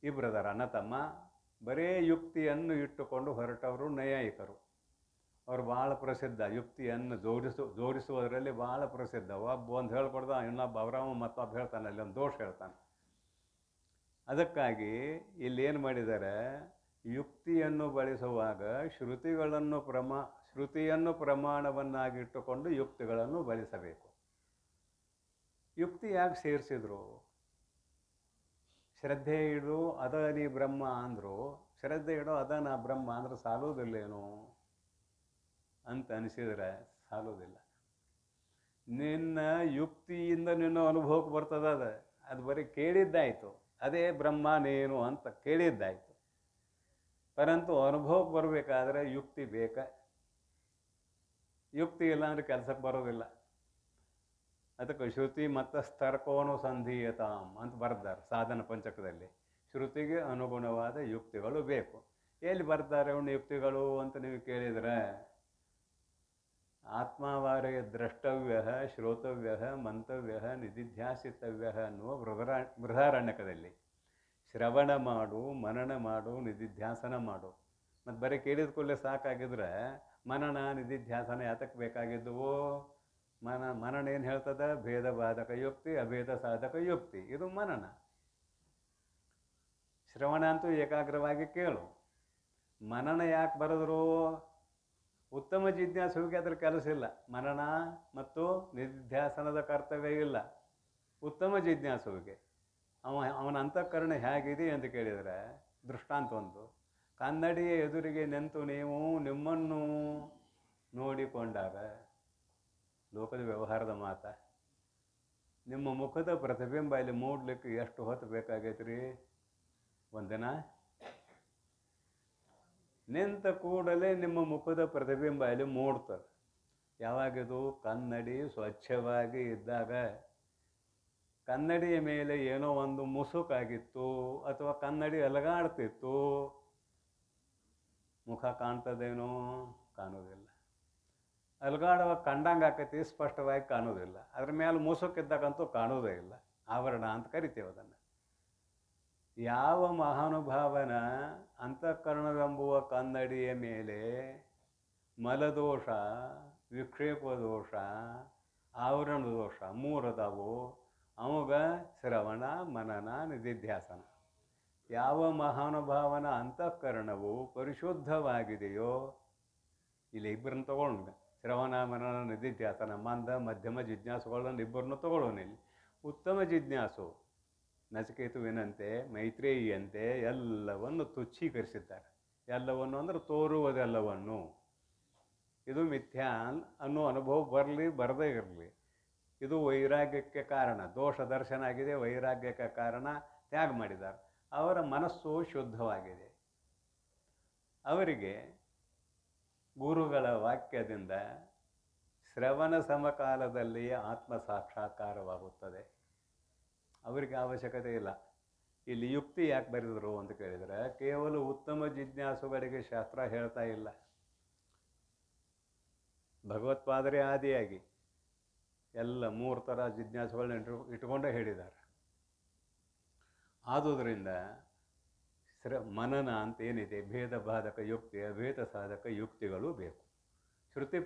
ಇಬ್ಬರದಾರ, ಅಣ್ಣ ತಮ್ಮ. ಬರೇ ಯುಕ್ತಿಯನ್ನು ಇಟ್ಟುಕೊಂಡು ಹೊರಟವರು ನೈಯಾಯಿಕರು. ಅವರು ಭಾಳ ಪ್ರಸಿದ್ಧ. ಯುಕ್ತಿಯನ್ನು ಜೋಡಿಸುವುದರಲ್ಲಿ ಭಾಳ ಪ್ರಸಿದ್ಧ. ಒಬ್ಬ ಒಂದು ಹೇಳ್ಕೊಡ್ದ, ಇನ್ನೊಬ್ಬ ಅವರವ ಮತ್ತೊಬ್ಬ ಹೇಳ್ತಾನೆ, ಅಲ್ಲಿ ಒಂದು ದೋಷ ಹೇಳ್ತಾನೆ. ಅದಕ್ಕಾಗಿ ಇಲ್ಲೇನು ಮಾಡಿದ್ದಾರೆ, ಯುಕ್ತಿಯನ್ನು ಬಳಸುವಾಗ ಶ್ರುತಿಯನ್ನು ಪ್ರಮಾಣವನ್ನಾಗಿಟ್ಟುಕೊಂಡು ಯುಕ್ತಿಗಳನ್ನು ಬಳಸಬೇಕು. ಯುಕ್ತಿ ಯಾಕೆ ಸೇರಿಸಿದ್ರು? ಶ್ರದ್ಧೆ ಇಡು ಅದ ನೀ ಬ್ರಹ್ಮ ಅಂದರು. ಶ್ರದ್ಧೆ ಇಡು ಅದ ನಾ ಬ್ರಹ್ಮ ಅಂದ್ರೆ ಸಾಲೋದಿಲ್ಲೇನು ಅಂತ ಅನಿಸಿದರೆ ಸಾಲೋದಿಲ್ಲ. ನಿನ್ನ ಯುಕ್ತಿಯಿಂದ ನಿನ್ನ ಅನುಭವಕ್ಕೆ ಬರ್ತದ ಅದು ಬರೀ ಕೇಳಿದ್ದಾಯಿತು. ಅದೇ ಬ್ರಹ್ಮ ನೇನು ಅಂತ ಕೇಳಿದ್ದಾಯಿತು. ಪರಂತು ಅನುಭವಕ್ಕೆ ಬರಬೇಕಾದ್ರೆ ಯುಕ್ತಿ ಬೇಕಾ? ಯುಕ್ತಿ ಇಲ್ಲ ಅಂದರೆ ಕೆಲಸಕ್ಕೆ ಬರೋದಿಲ್ಲ. ಅದಕ್ಕೆ ಶ್ರುತಿ ಮತ್ತು ಸ್ತರ್ಕೋನುಸಂಧೀಯತಾಂ ಅಂತ ಬರ್ತಾರೆ ಸಾಧನ ಪಂಚಕದಲ್ಲಿ. ಶ್ರುತಿಗೆ ಅನುಗುಣವಾದ ಯುಕ್ತಿಗಳು ಬೇಕು. ಎಲ್ಲಿ ಬರ್ತಾರೆ ಅವನು ಯುಕ್ತಿಗಳು ಅಂತ ನೀವು ಕೇಳಿದರೆ, ಆತ್ಮಾವಾರೇ ದ್ರಷ್ಟವ್ಯ ಶ್ರೋತವ್ಯ ಮಂತವ್ಯ ನಿಧಿಧ್ಯಾಸಿತವ್ಯ ಅನ್ನುವ ಬೃಹದಾರಣ್ಯಕದಲ್ಲಿ ಶ್ರವಣ ಮಾಡು, ಮನನ ಮಾಡು, ನಿಧಿಧ್ಯಾಸನ ಮಾಡು. ಮತ್ತು ಬರೀ ಕೇಳಿದ ಕೂಡಲೇ ಸಾಕಾಗಿದ್ರೆ ಮನನ ನಿಧಿಧ್ಯಾಸನ ಯಾತಕ್ಕೆ ಬೇಕಾಗಿದ್ದವು? ಮನನ ಏನು ಹೇಳ್ತದ? ಭೇದ ಬಾಧಕ ಯುಕ್ತಿ, ಅಭೇದ ಸಾಧಕ ಯುಕ್ತಿ, ಇದು ಮನನ. ಶ್ರವಣ ಅಂತೂ ಏಕಾಗ್ರವಾಗಿ ಕೇಳು. ಮನನ ಯಾಕೆ ಬರೆದ್ರು? ಉತ್ತಮ ಜಿಜ್ಞಾಸುವಿಗೆ ಅದ್ರ ಕೆಲಸ ಇಲ್ಲ. ಮನನ ಮತ್ತು ನಿಧಿಧ್ಯಾಸನದ ಕರ್ತವ್ಯ ಇಲ್ಲ ಉತ್ತಮ ಜಿಜ್ಞಾಸುವಿಗೆ. ಅವನ ಅಂತಃಕರಣ ಹೇಗಿದೆ ಅಂತ ಕೇಳಿದರೆ, ದೃಷ್ಟಾಂತ ಒಂದು, ಕನ್ನಡಿಯ ಎದುರಿಗೆ ನಿಂತು ನೀವು ನಿಮ್ಮನ್ನು ನೋಡಿಕೊಂಡಾಗ, ಲೋಕದ ವ್ಯವಹಾರದ ಮಾತ, ನಿಮ್ಮ ಮುಖದ ಪ್ರತಿಬಿಂಬ ಇಲ್ಲಿ ಮೂಡಲಿಕ್ಕೆ ಎಷ್ಟು ಹೊತ್ತು ಬೇಕಾಗೈತೆ ರೀ? ಒಂದಿನ ನಿಂತ ಕೂಡಲೇ ನಿಮ್ಮ ಮುಖದ ಪ್ರತಿಬಿಂಬ ಇಲ್ಲಿ ಮೂಡ್ತದೆ. ಯಾವಾಗಿದು? ಕನ್ನಡಿ ಸ್ವಚ್ಛವಾಗಿ ಇದ್ದಾಗ. ಕನ್ನಡಿಯ ಮೇಲೆ ಏನೋ ಒಂದು ಮುಸುಕಾಗಿತ್ತು ಅಥವಾ ಕನ್ನಡಿ ಅಲಗಾಡ್ತಿತ್ತು, ಮುಖ ಕಾಣ್ತದೇನೋ? ಕಾಣೋದಿಲ್ಲ. ಅಲಗಾಡುವಾಗ ಕಂಡಂಗೆ ಆಕೈತಿ, ಸ್ಪಷ್ಟವಾಗಿ ಕಾಣೋದಿಲ್ಲ. ಅದ್ರ ಮೇಲೆ ಮುಸುಕಿದ್ದಾಗಂತೂ ಕಾಣೋದೇ ಇಲ್ಲ. ಆವರಣ ಅಂತ ಕರಿತೇವೆ ಅದನ್ನು. ಯಾವ ಮಹಾನುಭಾವನ ಅಂತಃಕರಣವೆಂಬುವ ಕನ್ನಡಿಯ ಮೇಲೆ ಮಲದೋಷ, ವಿಕ್ಷೇಪ ದೋಷ, ಆವರಣ ದೋಷ ಮೂರದವು, ಅವಾಗ ಶ್ರವಣ ಮನನ ನಿಧಿಧ್ಯಾಸನ. ಯಾವ ಮಹಾನುಭಾವನ ಅಂತಃಕರಣವು ಪರಿಶುದ್ಧವಾಗಿದೆಯೋ, ಇಲ್ಲಿ ಇಬ್ಬರನ್ನ ತಗೊಳ್ಳೋಣ, ಶ್ರವಣ ಮನನ ನಿಧಿಧ್ಯಾಸನ, ಮಂದ ಮಧ್ಯಮ ಜಿಜ್ಞಾಸುಗಳನ್ನು ಇಬ್ಬರನ್ನು ತಗೊಳ್ಳೋಣ. ಇಲ್ಲಿ ಉತ್ತಮ ಜಿಜ್ಞಾಸು ನಚಿಕೇತುವಿನಂತೆ, ಮೈತ್ರೇಯಿಯಂತೆ ಎಲ್ಲವನ್ನು ತುಚ್ಛೀಕರಿಸಿದ್ದಾರೆ. ಎಲ್ಲವನ್ನು ಅಂದರೆ ತೋರುವುದೆಲ್ಲವನ್ನು. ಇದು ಮಿಥ್ಯಾ ಅನ್ನೋ ಅನುಭವ ಬರಲಿ ಬರದೇ ಇರಲಿ, ಇದು ವೈರಾಗ್ಯಕ್ಕೆ ಕಾರಣ. ದೋಷ ದರ್ಶನ ಆಗಿದೆ, ವೈರಾಗ್ಯಕ್ಕೆ ಕಾರಣ. ತ್ಯಾಗ ಮಾಡಿದ್ದಾರೆ. ಅವರ ಮನಸ್ಸು ಶುದ್ಧವಾಗಿದೆ. ಅವರಿಗೆ ಗುರುಗಳ ವಾಕ್ಯದಿಂದ ಶ್ರವಣ ಸಮಕಾಲದಲ್ಲಿ ಆತ್ಮ ಸಾಕ್ಷಾತ್ಕಾರವಾಗುತ್ತದೆ. ಅವರಿಗೆ ಅವಶ್ಯಕತೆ ಇಲ್ಲ. ಇಲ್ಲಿ ಯುಕ್ತಿ ಯಾಕೆ ಬರೆದರು ಅಂತ ಕೇಳಿದರೆ, ಕೇವಲ ಉತ್ತಮ ಜಿಜ್ಞಾಸುಗಳಿಗೆ ಶಾಸ್ತ್ರ ಹೇಳ್ತಾ ಇಲ್ಲ. ಭಗವತ್ಪಾದರೇ ಆದಿಯಾಗಿ ಎಲ್ಲ 3 ಥರ ಜಿಜ್ಞಾಸುಗಳನ್ನ ಇಟ್ಕೊಂಡೇ ಹೇಳಿದ್ದಾರೆ. ಆದುದರಿಂದ ಮನನ ಅಂತ ಏನಿದೆ, ಭೇದ ಬಾಧಕ ಯುಕ್ತಿ, ಅಭೇದ ಸಾಧಕ ಯುಕ್ತಿಗಳು ಬೇಕು. ಶ್ರುತಿ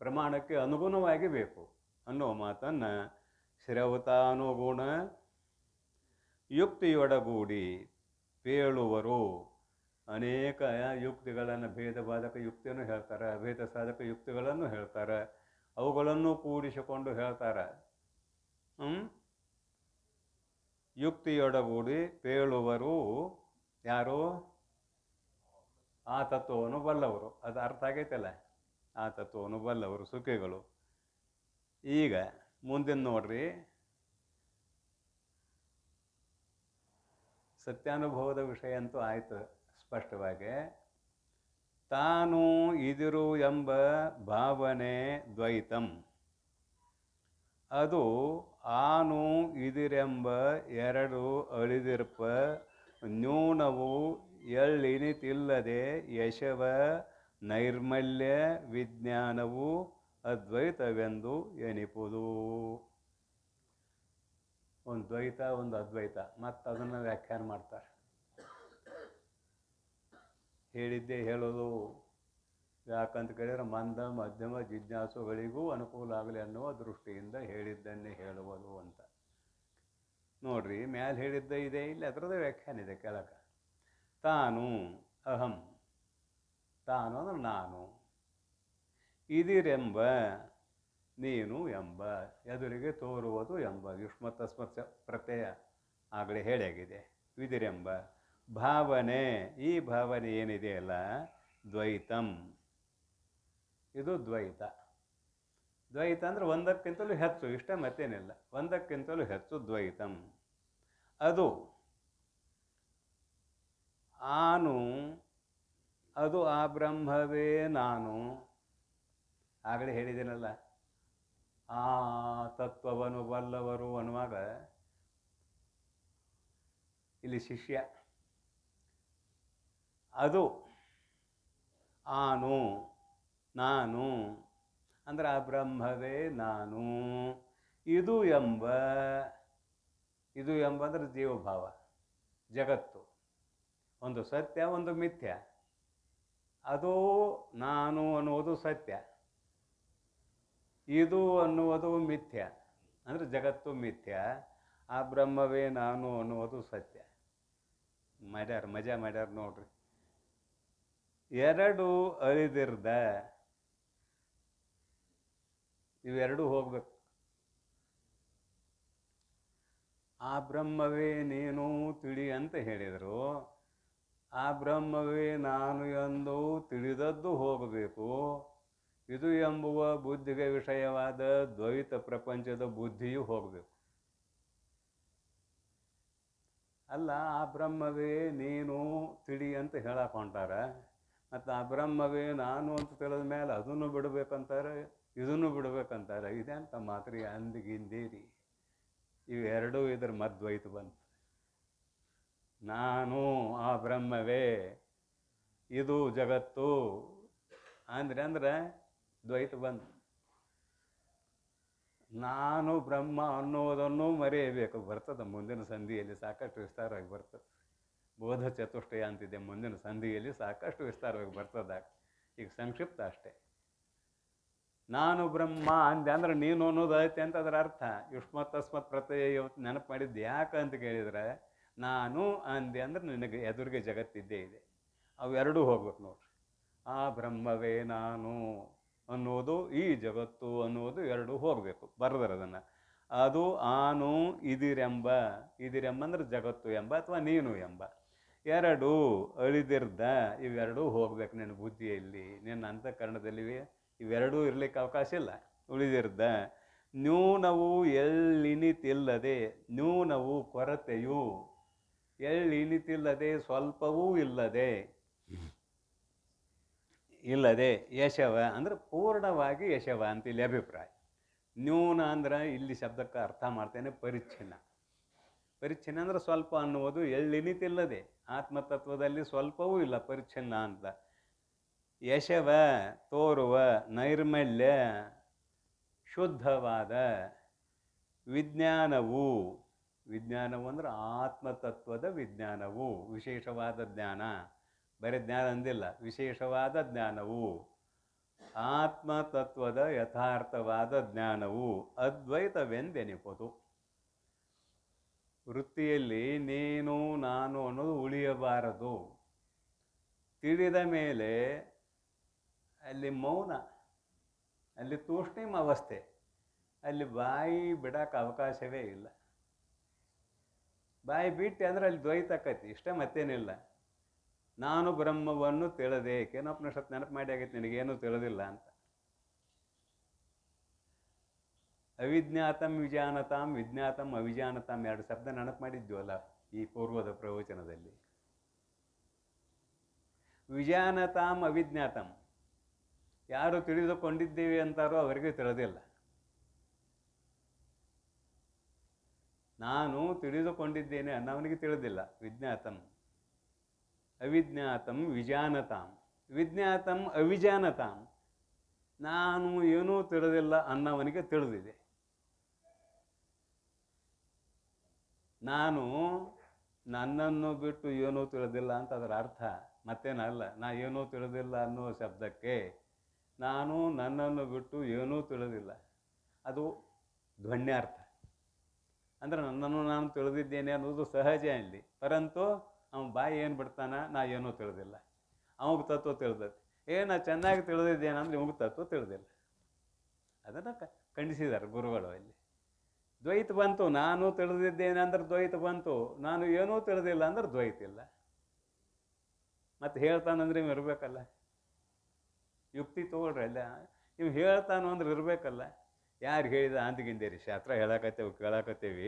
ಪ್ರಮಾಣಕ್ಕೆ ಅನುಗುಣವಾಗಿ ಬೇಕು ಅನ್ನೋ ಮಾತನ್ನು ಶ್ರವತಾನುಗುಣ ಯುಕ್ತಿಯೊಡಗೂಡಿ ಪೇಳುವರು. ಅನೇಕ ಯುಕ್ತಿಗಳನ್ನು, ಭೇದ ಬಾಧಕ ಯುಕ್ತಿಯನ್ನು ಹೇಳ್ತಾರೆ, ಅಭೇದ ಸಾಧಕ ಯುಕ್ತಿಗಳನ್ನು ಹೇಳ್ತಾರೆ, ಅವುಗಳನ್ನು ಕೂಡಿಸಿಕೊಂಡು ಹೇಳ್ತಾರೆ. ಯುಕ್ತಿಯೊಡಗೂಡಿ ಪೇಳುವರು ಯಾರು? ಆ ತತ್ವವನ್ನು ಬಲ್ಲವರು. ಅದು ಅರ್ಥ ಆಗೈತಲ್ಲ, ಆ ತತ್ವವನ್ನು ಬಲ್ಲವರು ಸುಖಿಗಳು. ಈಗ ಮುಂದಿನ ನೋಡ್ರಿ, ಸತ್ಯಾನುಭವದ ವಿಷಯ ಅಂತೂ ಆಯಿತು ಸ್ಪಷ್ಟವಾಗಿ. ತಾನು ಇದಿರು ಎಂಬ ಭಾವನೆ ದ್ವೈತಂ, ಅದು ಆನು ಇದಿರೆಂಬ ಎರಡು ಅಳಿದಿರ್ಪ ನ್ಯೂನವು ಎಳ್ಳಿನಿತಿಲ್ಲದೆ ಯಶವ ನೈರ್ಮಲ್ಯ ವಿಜ್ಞಾನವು ಅದ್ವೈತವೆಂದು ಎನಿಪುದು. ಒಂದು ದ್ವೈತ, ಒಂದು ಅದ್ವೈತ, ಮತ್ತು ಅದನ್ನು ವ್ಯಾಖ್ಯಾನ ಮಾಡ್ತಾರೆ. ಹೇಳಿದ್ದೇ ಹೇಳೋದು. ಯಾಕಂತ ಕೇಳಿದ್ರೆ ಮಂದ ಮಧ್ಯಮ ಜಿಜ್ಞಾಸುಗಳಿಗೂ ಅನುಕೂಲ ಆಗಲಿ ಅನ್ನುವ ದೃಷ್ಟಿಯಿಂದ ಹೇಳಿದ್ದನ್ನೇ ಹೇಳುವುದು ಅಂತ. ನೋಡ್ರಿ, ಮ್ಯಾಲೆ ಹೇಳಿದ್ದ ಇದೆ, ಇಲ್ಲಿ ಅದರದ್ದು ವ್ಯಾಖ್ಯಾನ ಇದೆ ಕೆಳಗೆ. ತಾನು ಅಹಂ, ತಾನು ಅಂದ್ರೆ ನಾನು, ಇದಿರೆಂಬ ನೀನು ಎಂಬ, ಎದುರಿಗೆ ತೋರುವುದು ಎಂಬ ಯುಷ್ಮತ ಸ್ಪರ್ಶ ಪ್ರತ್ಯಯ ಆಗಲೇ ಹೇಳಿಯಾಗಿದೆ. ಇದಿರೆಂಬ ಭಾವನೆ, ಈ ಭಾವನೆ ಏನಿದೆಯಲ್ಲ ದ್ವೈತಂ, ಇದು ದ್ವೈತ. ದ್ವೈತ ಅಂದರೆ ಒಂದಕ್ಕಿಂತಲೂ ಹೆಚ್ಚು, ಇಷ್ಟ ಮತ್ತೇನಿಲ್ಲ, ಒಂದಕ್ಕಿಂತಲೂ ಹೆಚ್ಚು ದ್ವೈತಂ. ಅದು ಆನು, ಅದು ಆ ಬ್ರಹ್ಮವೇ ನಾನು. ಆಗಲೇ ಹೇಳಿದ್ದೀನಲ್ಲ, ಆ ತತ್ವವನ್ನು ಬಲ್ಲವರು ಅನ್ನುವಾಗ ಇಲ್ಲಿ ಶಿಷ್ಯ, ಅದು ಆನು ನಾನು ಅಂದರೆ ಆ ಬ್ರಹ್ಮವೇ ನಾನು. ಇದು ಎಂಬ ಅಂದರೆ ಜೀವಭಾವ, ಜಗತ್ತು ಒಂದು ಸತ್ಯ ಒಂದು ಮಿಥ್ಯ. ಅದು ನಾನು ಅನ್ನುವುದು ಸತ್ಯ, ಇದು ಅನ್ನುವುದು ಮಿಥ್ಯ ಅಂದರೆ ಜಗತ್ತು ಮಿಥ್ಯ, ಆ ಬ್ರಹ್ಮವೇ ನಾನು ಅನ್ನುವುದು ಸತ್ಯ. ಮಜಾ ಮಾಡ್ಯಾರ ನೋಡ್ರಿ. ಎರಡು ಅಳಿದಿರ್ದ, ಇವೆರಡೂ ಹೋಗ್ಬೇಕು. ಆ ಬ್ರಹ್ಮವೇ ನೀನು ತಿಳಿ ಅಂತ ಹೇಳಿದರು, ಆ ಬ್ರಹ್ಮವೇ ನಾನು ಎಂದು ತಿಳಿದದ್ದು ಹೋಗಬೇಕು. ಇದು ಎಂಬುವ ಬುದ್ಧಿಗೆ ವಿಷಯವಾದ ದ್ವೈತ ಪ್ರಪಂಚದ ಬುದ್ಧಿಯೂ ಹೋಗಬೇಕು. ಅಲ್ಲ, ಆ ಬ್ರಹ್ಮವೇ ನೀನು ತಿಳಿ ಅಂತ ಹೇಳಕ್ಕೆ ಹೊಂಟಾರ, ಮತ್ತು ಆ ಬ್ರಹ್ಮವೇ ನಾನು ಅಂತ ತಿಳಿದ ಮೇಲೆ ಅದನ್ನು ಬಿಡಬೇಕಂತಾರೆ, ಇದನ್ನು ಬಿಡಬೇಕಂತಾರೆ. ಇದೆಂತ ಮಾತ್ರಿ ಅಂದಿಗಿಂದೇರಿ. ಇವೆರಡೂ ಇದ್ರ ಮದ್ವೈತ ಬಂತು. ನಾನು ಆ ಬ್ರಹ್ಮವೇ, ಇದು ಜಗತ್ತು ಅಂದ್ರೆ ದ್ವೈತ ಬಂತು. ನಾನು ಬ್ರಹ್ಮ ಅನ್ನೋದನ್ನು ಮರೆಯಬೇಕು. ಬರ್ತದೆ ಮುಂದಿನ ಸಂಧಿಯಲ್ಲಿ, ಸಾಕಷ್ಟು ವಿಸ್ತಾರವಾಗಿ ಬರ್ತದೆ. ಬೋಧ ಚತುಷ್ಟಯ ಅಂತಿದೆ, ಮುಂದಿನ ಸಂಧಿಯಲ್ಲಿ ಸಾಕಷ್ಟು ವಿಸ್ತಾರವಾಗಿ ಬರ್ತದಾಗ. ಈಗ ಸಂಕ್ಷಿಪ್ತ ಅಷ್ಟೇ. ನಾನು ಬ್ರಹ್ಮ ಅಂದೆ ಅಂದ್ರೆ ನೀನು ಅನ್ನೋದು ಐತೆ ಅಂತ ಅದರ ಅರ್ಥ. ಯುಷ್ಮತ್ ತಸ್ಮತ್ ಪ್ರತ್ಯಯ ಇವತ್ತು ನೆನಪು ಮಾಡಿದ್ದು ಯಾಕೆ ಅಂತ ಕೇಳಿದರೆ, ನಾನು ಅಂದೆ ಅಂದ್ರೆ ನಿನಗೆ ಎದುರಿಗೆ ಜಗತ್ತಿದ್ದೇ ಇದೆ. ಅವೆರಡೂ ಹೋಗ್ಬೇಕು ನೋಡ್ರಿ. ಆ ಬ್ರಹ್ಮವೇ ನಾನು ಅನ್ನೋದು, ಈ ಜಗತ್ತು ಅನ್ನೋದು ಎರಡೂ ಹೋಗಬೇಕು. ಬರೆದರೆ ಅದನ್ನು. ಅದು ಆನು ಇದಿರೆಂಬ ಅಂದ್ರೆ ಜಗತ್ತು ಎಂಬ ಅಥವಾ ನೀನು ಎಂಬ ಎರಡು ಅಳಿದಿರ್ದ, ಇವೆರಡೂ ಹೋಗ್ಬೇಕು ನಿನ್ನ ಬುದ್ಧಿಯಲ್ಲಿ, ನಿನ್ನ ಅಂತಃಕರಣದಲ್ಲಿ. ಇವೆರಡೂ ಇರ್ಲಿಕ್ಕೆ ಅವಕಾಶ ಇಲ್ಲ. ಉಳಿದಿರ್ದ ನ್ಯೂನವು ಎಳ್ಳಿನಿತಿಲ್ಲದೆ, ನ್ಯೂನವು ಕೊರತೆಯು, ಎಳ್ಳಿನಿತಿಲ್ಲದೆ ಸ್ವಲ್ಪವೂ ಇಲ್ಲದೆ ಯಶವ ಅಂದ್ರೆ ಪೂರ್ಣವಾಗಿ ಯಶವ ಅಂತ ಇಲ್ಲಿ ಅಭಿಪ್ರಾಯ. ನ್ಯೂನ ಅಂದ್ರೆ ಇಲ್ಲಿ ಶಬ್ದಕ್ಕೆ ಅರ್ಥ ಮಾಡ್ತೇನೆ ಪರಿಚ್ಛಿನ್ನ. ಪರಿಚ್ಛಿನ್ನ ಅಂದ್ರೆ ಸ್ವಲ್ಪ ಅನ್ನುವುದು. ಎಳ್ಳಿನಿತಿಲ್ಲದೆ, ಆತ್ಮತತ್ವದಲ್ಲಿ ಸ್ವಲ್ಪವೂ ಇಲ್ಲ, ಪರಿಚ್ಛಿನ್ನ ಅಂತ. ಯಶವ ತೋರುವ, ನೈರ್ಮಲ್ಯ ಶುದ್ಧವಾದ, ವಿಜ್ಞಾನವು ಅಂದ್ರೆ ಆತ್ಮತತ್ವದ ವಿಜ್ಞಾನವು, ವಿಶೇಷವಾದ ಜ್ಞಾನ. ಬರೀ ಜ್ಞಾನ ಅಂದಿಲ್ಲ, ವಿಶೇಷವಾದ ಜ್ಞಾನವು, ಆತ್ಮತತ್ವದ ಯಥಾರ್ಥವಾದ ಜ್ಞಾನವು ಅದ್ವೈತವೆಂದೆನಿಪುದು. ವೃತ್ತಿಯಲ್ಲಿ ನೀನು ನಾನು ಅನ್ನೋದು ಉಳಿಯಬಾರದು. ತಿಳಿದ ಮೇಲೆ ಅಲ್ಲಿ ಮೌನ, ಅಲ್ಲಿ ತೂಷ್ಣೀಮ ಅವಸ್ಥೆ, ಅಲ್ಲಿ ಬಾಯಿ ಬಿಡಕ್ಕೆ ಅವಕಾಶವೇ ಇಲ್ಲ. ಬಾಯಿ ಬಿಟ್ಟು ಅಂದರೆ ಅಲ್ಲಿ ದ್ವೈತ ಆಕೈತಿ, ಇಷ್ಟ ಮತ್ತೇನಿಲ್ಲ. ನಾನು ಬ್ರಹ್ಮವನ್ನು ತಿಳಿದೆ, ಕೇನೋಪನಿಷತ್ ನೆನಪು ಮಾಡಿ ಆಗೈತೆ, ನಿನಗೇನು ತಿಳಿದಿಲ್ಲ ಅಂತ. ಅವಿಜ್ಞಾತಂ ವಿಜಾನತಾಂ, ವಿಜ್ಞಾತಂ ಅವಿಜಾನತಾಂ, ಎರಡು ಶಬ್ದ ನೆನಪು ಮಾಡಿದ್ವಲ್ಲ ಈ ಪೂರ್ವದ ಪ್ರವಚನದಲ್ಲಿ. ವಿಜಾನತಾಂ ಅವಿಜ್ಞಾತಂ, ಯಾರು ತಿಳಿದುಕೊಂಡಿದ್ದೀವಿ ಅಂತಾರೋ ಅವರಿಗೆ ತಿಳಿದಿಲ್ಲ. ನಾನು ತಿಳಿದುಕೊಂಡಿದ್ದೇನೆ ಅನ್ನೋವನಿಗೆ ತಿಳಿದಿಲ್ಲ. ವಿಜ್ಞಾತಂ ಅವಿಜ್ಞಾತಂ ವಿಜಾನತಾಂ, ವಿಜ್ಞಾತಂ ಅವಿಜಾನತಾಂ, ನಾನು ಏನೂ ತಿಳಿದಿಲ್ಲ ಅನ್ನೋವನಿಗೆ ತಿಳಿದಿದೆ. ನಾನು ನನ್ನನ್ನು ಬಿಟ್ಟು ಏನೂ ತಿಳಿದಿಲ್ಲ ಅಂತ ಅದರ ಅರ್ಥ ಮತ್ತೇನಲ್ಲ. ನಾ ಏನೂ ತಿಳಿದಿಲ್ಲ ಅನ್ನೋ ಶಬ್ದಕ್ಕೆ ನಾನು ನನ್ನನ್ನು ಬಿಟ್ಟು ಏನೂ ತಿಳಿದಿಲ್ಲ, ಅದು ಧ್ವನ್ಯಾರ್ಥ. ಅಂದರೆ ನನ್ನನ್ನು ನಾನು ತಿಳಿದಿದ್ದೇನೆ ಅನ್ನೋದು ಸಹಜ ಇಲ್ಲಿ. ಪರಂತು ಅವನ ಬಾಯಿ ಏನು ಬಿಡ್ತಾನ, ನಾ ಏನೂ ತಿಳಿದಿಲ್ಲ. ಅವಾಗ ತತ್ವ ತಿಳಿದೈತಿ. ನಾ ಚೆನ್ನಾಗಿ ತಿಳಿದಿದ್ದೇನೆ ಅಂದ್ರೆ ಇವಾಗ ತತ್ವ ತಿಳಿದಿಲ್ಲ. ಅದನ್ನು ಖಂಡಿಸಿದ್ದಾರೆ ಗುರುಗಳು ಅಲ್ಲಿ. ದ್ವೈತ ಬಂತು, ನಾನು ತಿಳಿದಿದ್ದೇನೆ ಅಂದ್ರೆ ದ್ವೈತ ಬಂತು, ನಾನು ಏನೂ ತಿಳಿದಿಲ್ಲ ಅಂದ್ರೆ ದ್ವೈತ ಇಲ್ಲ. ಮತ್ತು ಹೇಳ್ತಾನಂದ್ರೆ ಇವ್ ಇರಬೇಕಲ್ಲ, ಯುಕ್ತಿ ತಗೊಳ್ರಿ ಅಲ್ಲ. ಇವ್ ಹೇಳ್ತಾನು ಅಂದ್ರೆ ಇರಬೇಕಲ್ಲ. ಯಾರಿಗೆ ಹೇಳಿದ ಅಂದ್ಗಿಂದೇರಿ, ಶಾಸ್ತ್ರ ಹೇಳಕತ್ತೇವೆ ಕೇಳಕತ್ತೇವಿ.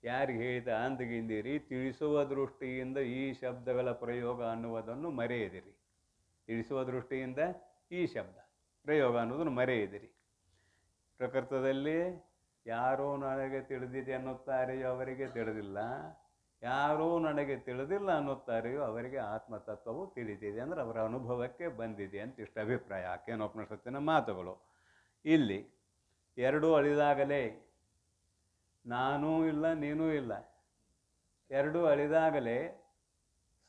ಯಾರಿಗೆ ಹೇಳಿದ ಅಂದ್ಗಿಂದಿರಿ, ತಿಳಿಸುವ ದೃಷ್ಟಿಯಿಂದ ಈ ಶಬ್ದಗಳ ಪ್ರಯೋಗ ಅನ್ನುವುದನ್ನು ಮರೆಯದಿರಿ. ತಿಳಿಸುವ ದೃಷ್ಟಿಯಿಂದ ಈ ಶಬ್ದ ಪ್ರಯೋಗ ಅನ್ನೋದನ್ನು ಮರೆಯದಿರಿ. ಪ್ರಕೃತದಲ್ಲಿ ಯಾರೋ ನನಗೆ ತಿಳಿದಿದೆ ಅನ್ನುತ್ತಾರೆಯೋ ಅವರಿಗೆ ತಿಳಿದಿಲ್ಲ, ಯಾರೂ ನನಗೆ ತಿಳಿದಿಲ್ಲ ಅನ್ನುತ್ತಾರೆಯೋ ಅವರಿಗೆ ಆತ್ಮತತ್ವವು ತಿಳಿದಿದೆ, ಅಂದರೆ ಅವರ ಅನುಭವಕ್ಕೆ ಬಂದಿದೆ ಅಂತ ಇಷ್ಟ ಅಭಿಪ್ರಾಯ. ಕೇನೋಪನಿಷತ್ತಿನ ಮಾತುಗಳು. ಇಲ್ಲಿ ಎರಡೂ ಅಳಿದಾಗಲೇ ನಾನೂ ಇಲ್ಲ ನೀನೂ ಇಲ್ಲ, ಎರಡೂ ಅಳಿದಾಗಲೇ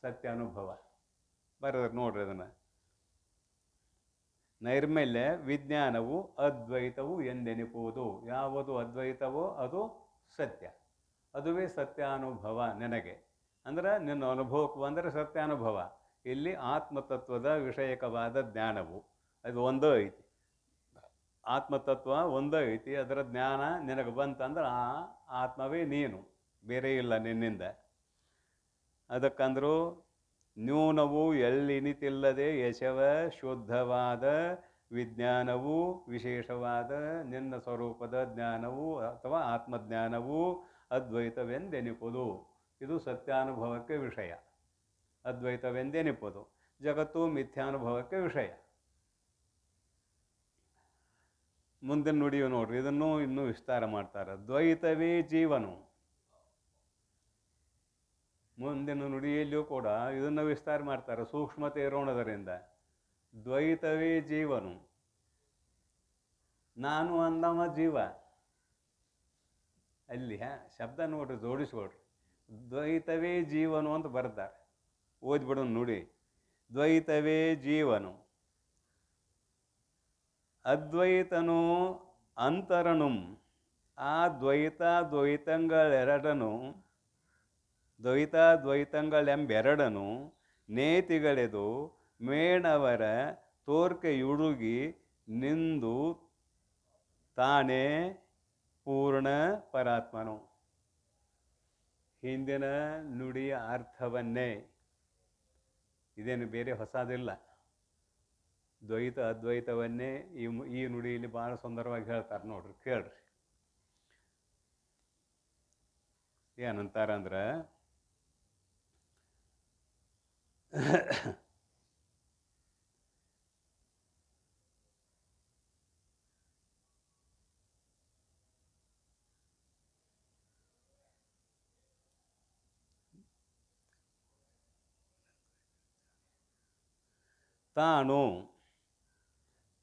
ಸತ್ಯ ಅನುಭವ. ಬರೋದು ನೋಡ್ರಿ ಅದನ್ನು. ನೈರ್ಮಲ್ಯ ವಿಜ್ಞಾನವು ಅದ್ವೈತವು ಎಂದೆನಿಪುವುದು. ಯಾವುದು ಅದ್ವೈತವೋ ಅದು ಸತ್ಯ, ಅದುವೇ ಸತ್ಯಾನುಭವ ನಿನಗೆ. ಅಂದ್ರೆ ನಿನ್ನ ಅನುಭವಕ್ಕೆ ಬಂದರೆ ಸತ್ಯಾನುಭವ. ಇಲ್ಲಿ ಆತ್ಮತತ್ವದ ವಿಷಯಕವಾದ ಜ್ಞಾನವು ಅದು ಒಂದೇ ಐತಿ. ಆತ್ಮತತ್ವ ಒಂದೇ ಐತಿ, ಅದರ ಜ್ಞಾನ ನಿನಗೆ ಬಂತಂದ್ರೆ ಆ ಆತ್ಮವೇ ನೀನು, ಬೇರೆ ಇಲ್ಲ ನಿನ್ನಿಂದ. ಅದಕ್ಕಂದ್ರು ನ್ಯೂನವು ಎಳ್ಳಿನಿತಿಲ್ಲದೆ ಯಶವ ಶುದ್ಧವಾದ ವಿಜ್ಞಾನವು, ವಿಶೇಷವಾದ ನಿನ್ನ ಸ್ವರೂಪದ ಜ್ಞಾನವು ಅಥವಾ ಆತ್ಮಜ್ಞಾನವು ಅದ್ವೈತವೆಂದೆನಿಪುದು. ಇದು ಸತ್ಯಾನುಭವಕ್ಕೆ ವಿಷಯ. ಅದ್ವೈತವೆಂದೆನಿಪುದು. ಜಗತ್ತು ಮಿಥ್ಯಾನುಭವಕ್ಕೆ ವಿಷಯ. ಮುಂದಿನ ನುಡಿಯು ನೋಡ್ರಿ, ಇದನ್ನು ಇನ್ನೂ ವಿಸ್ತಾರ ಮಾಡ್ತಾರೆ. ದ್ವೈತವೇ ಜೀವನು. ಮುಂದಿನ ನುಡಿಯಲ್ಲಿಯೂ ಕೂಡ ಇದನ್ನು ವಿಸ್ತಾರ ಮಾಡ್ತಾರೆ, ಸೂಕ್ಷ್ಮತೆ ಇರೋಣದರಿಂದ. ದ್ವೈತವೇ ಜೀವನು. ನಾನು ಅಂದವ ಜೀವ. ಅಲ್ಲಿ ಶಬ್ದ ನೋಡ್ರಿ, ಜೋಡಿಸ್ಕೊಡ್ರಿ. ದ್ವೈತವೇ ಜೀವನು ಅಂತ ಬರ್ತಾರೆ. ಓದ್ಬಿಡು ನುಡಿ. ದ್ವೈತವೇ ಜೀವನು ಅದ್ವೈತನು ಅಂತರನು. ಆ ದ್ವೈತಂಗಳೆರಡನು, ದ್ವೈತಂಗಳೆಂಬೆರಡನು ನೇತಿಗಳೆದು ಮೇಣವರ ತೋರ್ಕೆಯುಡುಗಿ ನಿಂದು ತಾನೇ ಪೂರ್ಣ ಪರಾತ್ಮನು. ಹಿಂದಿನ ನುಡಿಯ ಅರ್ಥವನ್ನೇ, ಇದೇನು ಬೇರೆ ಹೊಸದಿಲ್ಲ. ದ್ವೈತ ಅದ್ವೈತವನ್ನೇ ಈ ನುಡಿಯಲ್ಲಿ ಭಾಳ ಸುಂದರವಾಗಿ ಹೇಳ್ತಾರೆ ನೋಡ್ರಿ, ಕೇಳ್ರಿ. ಏನಂತಾರಂದ್ರೆ,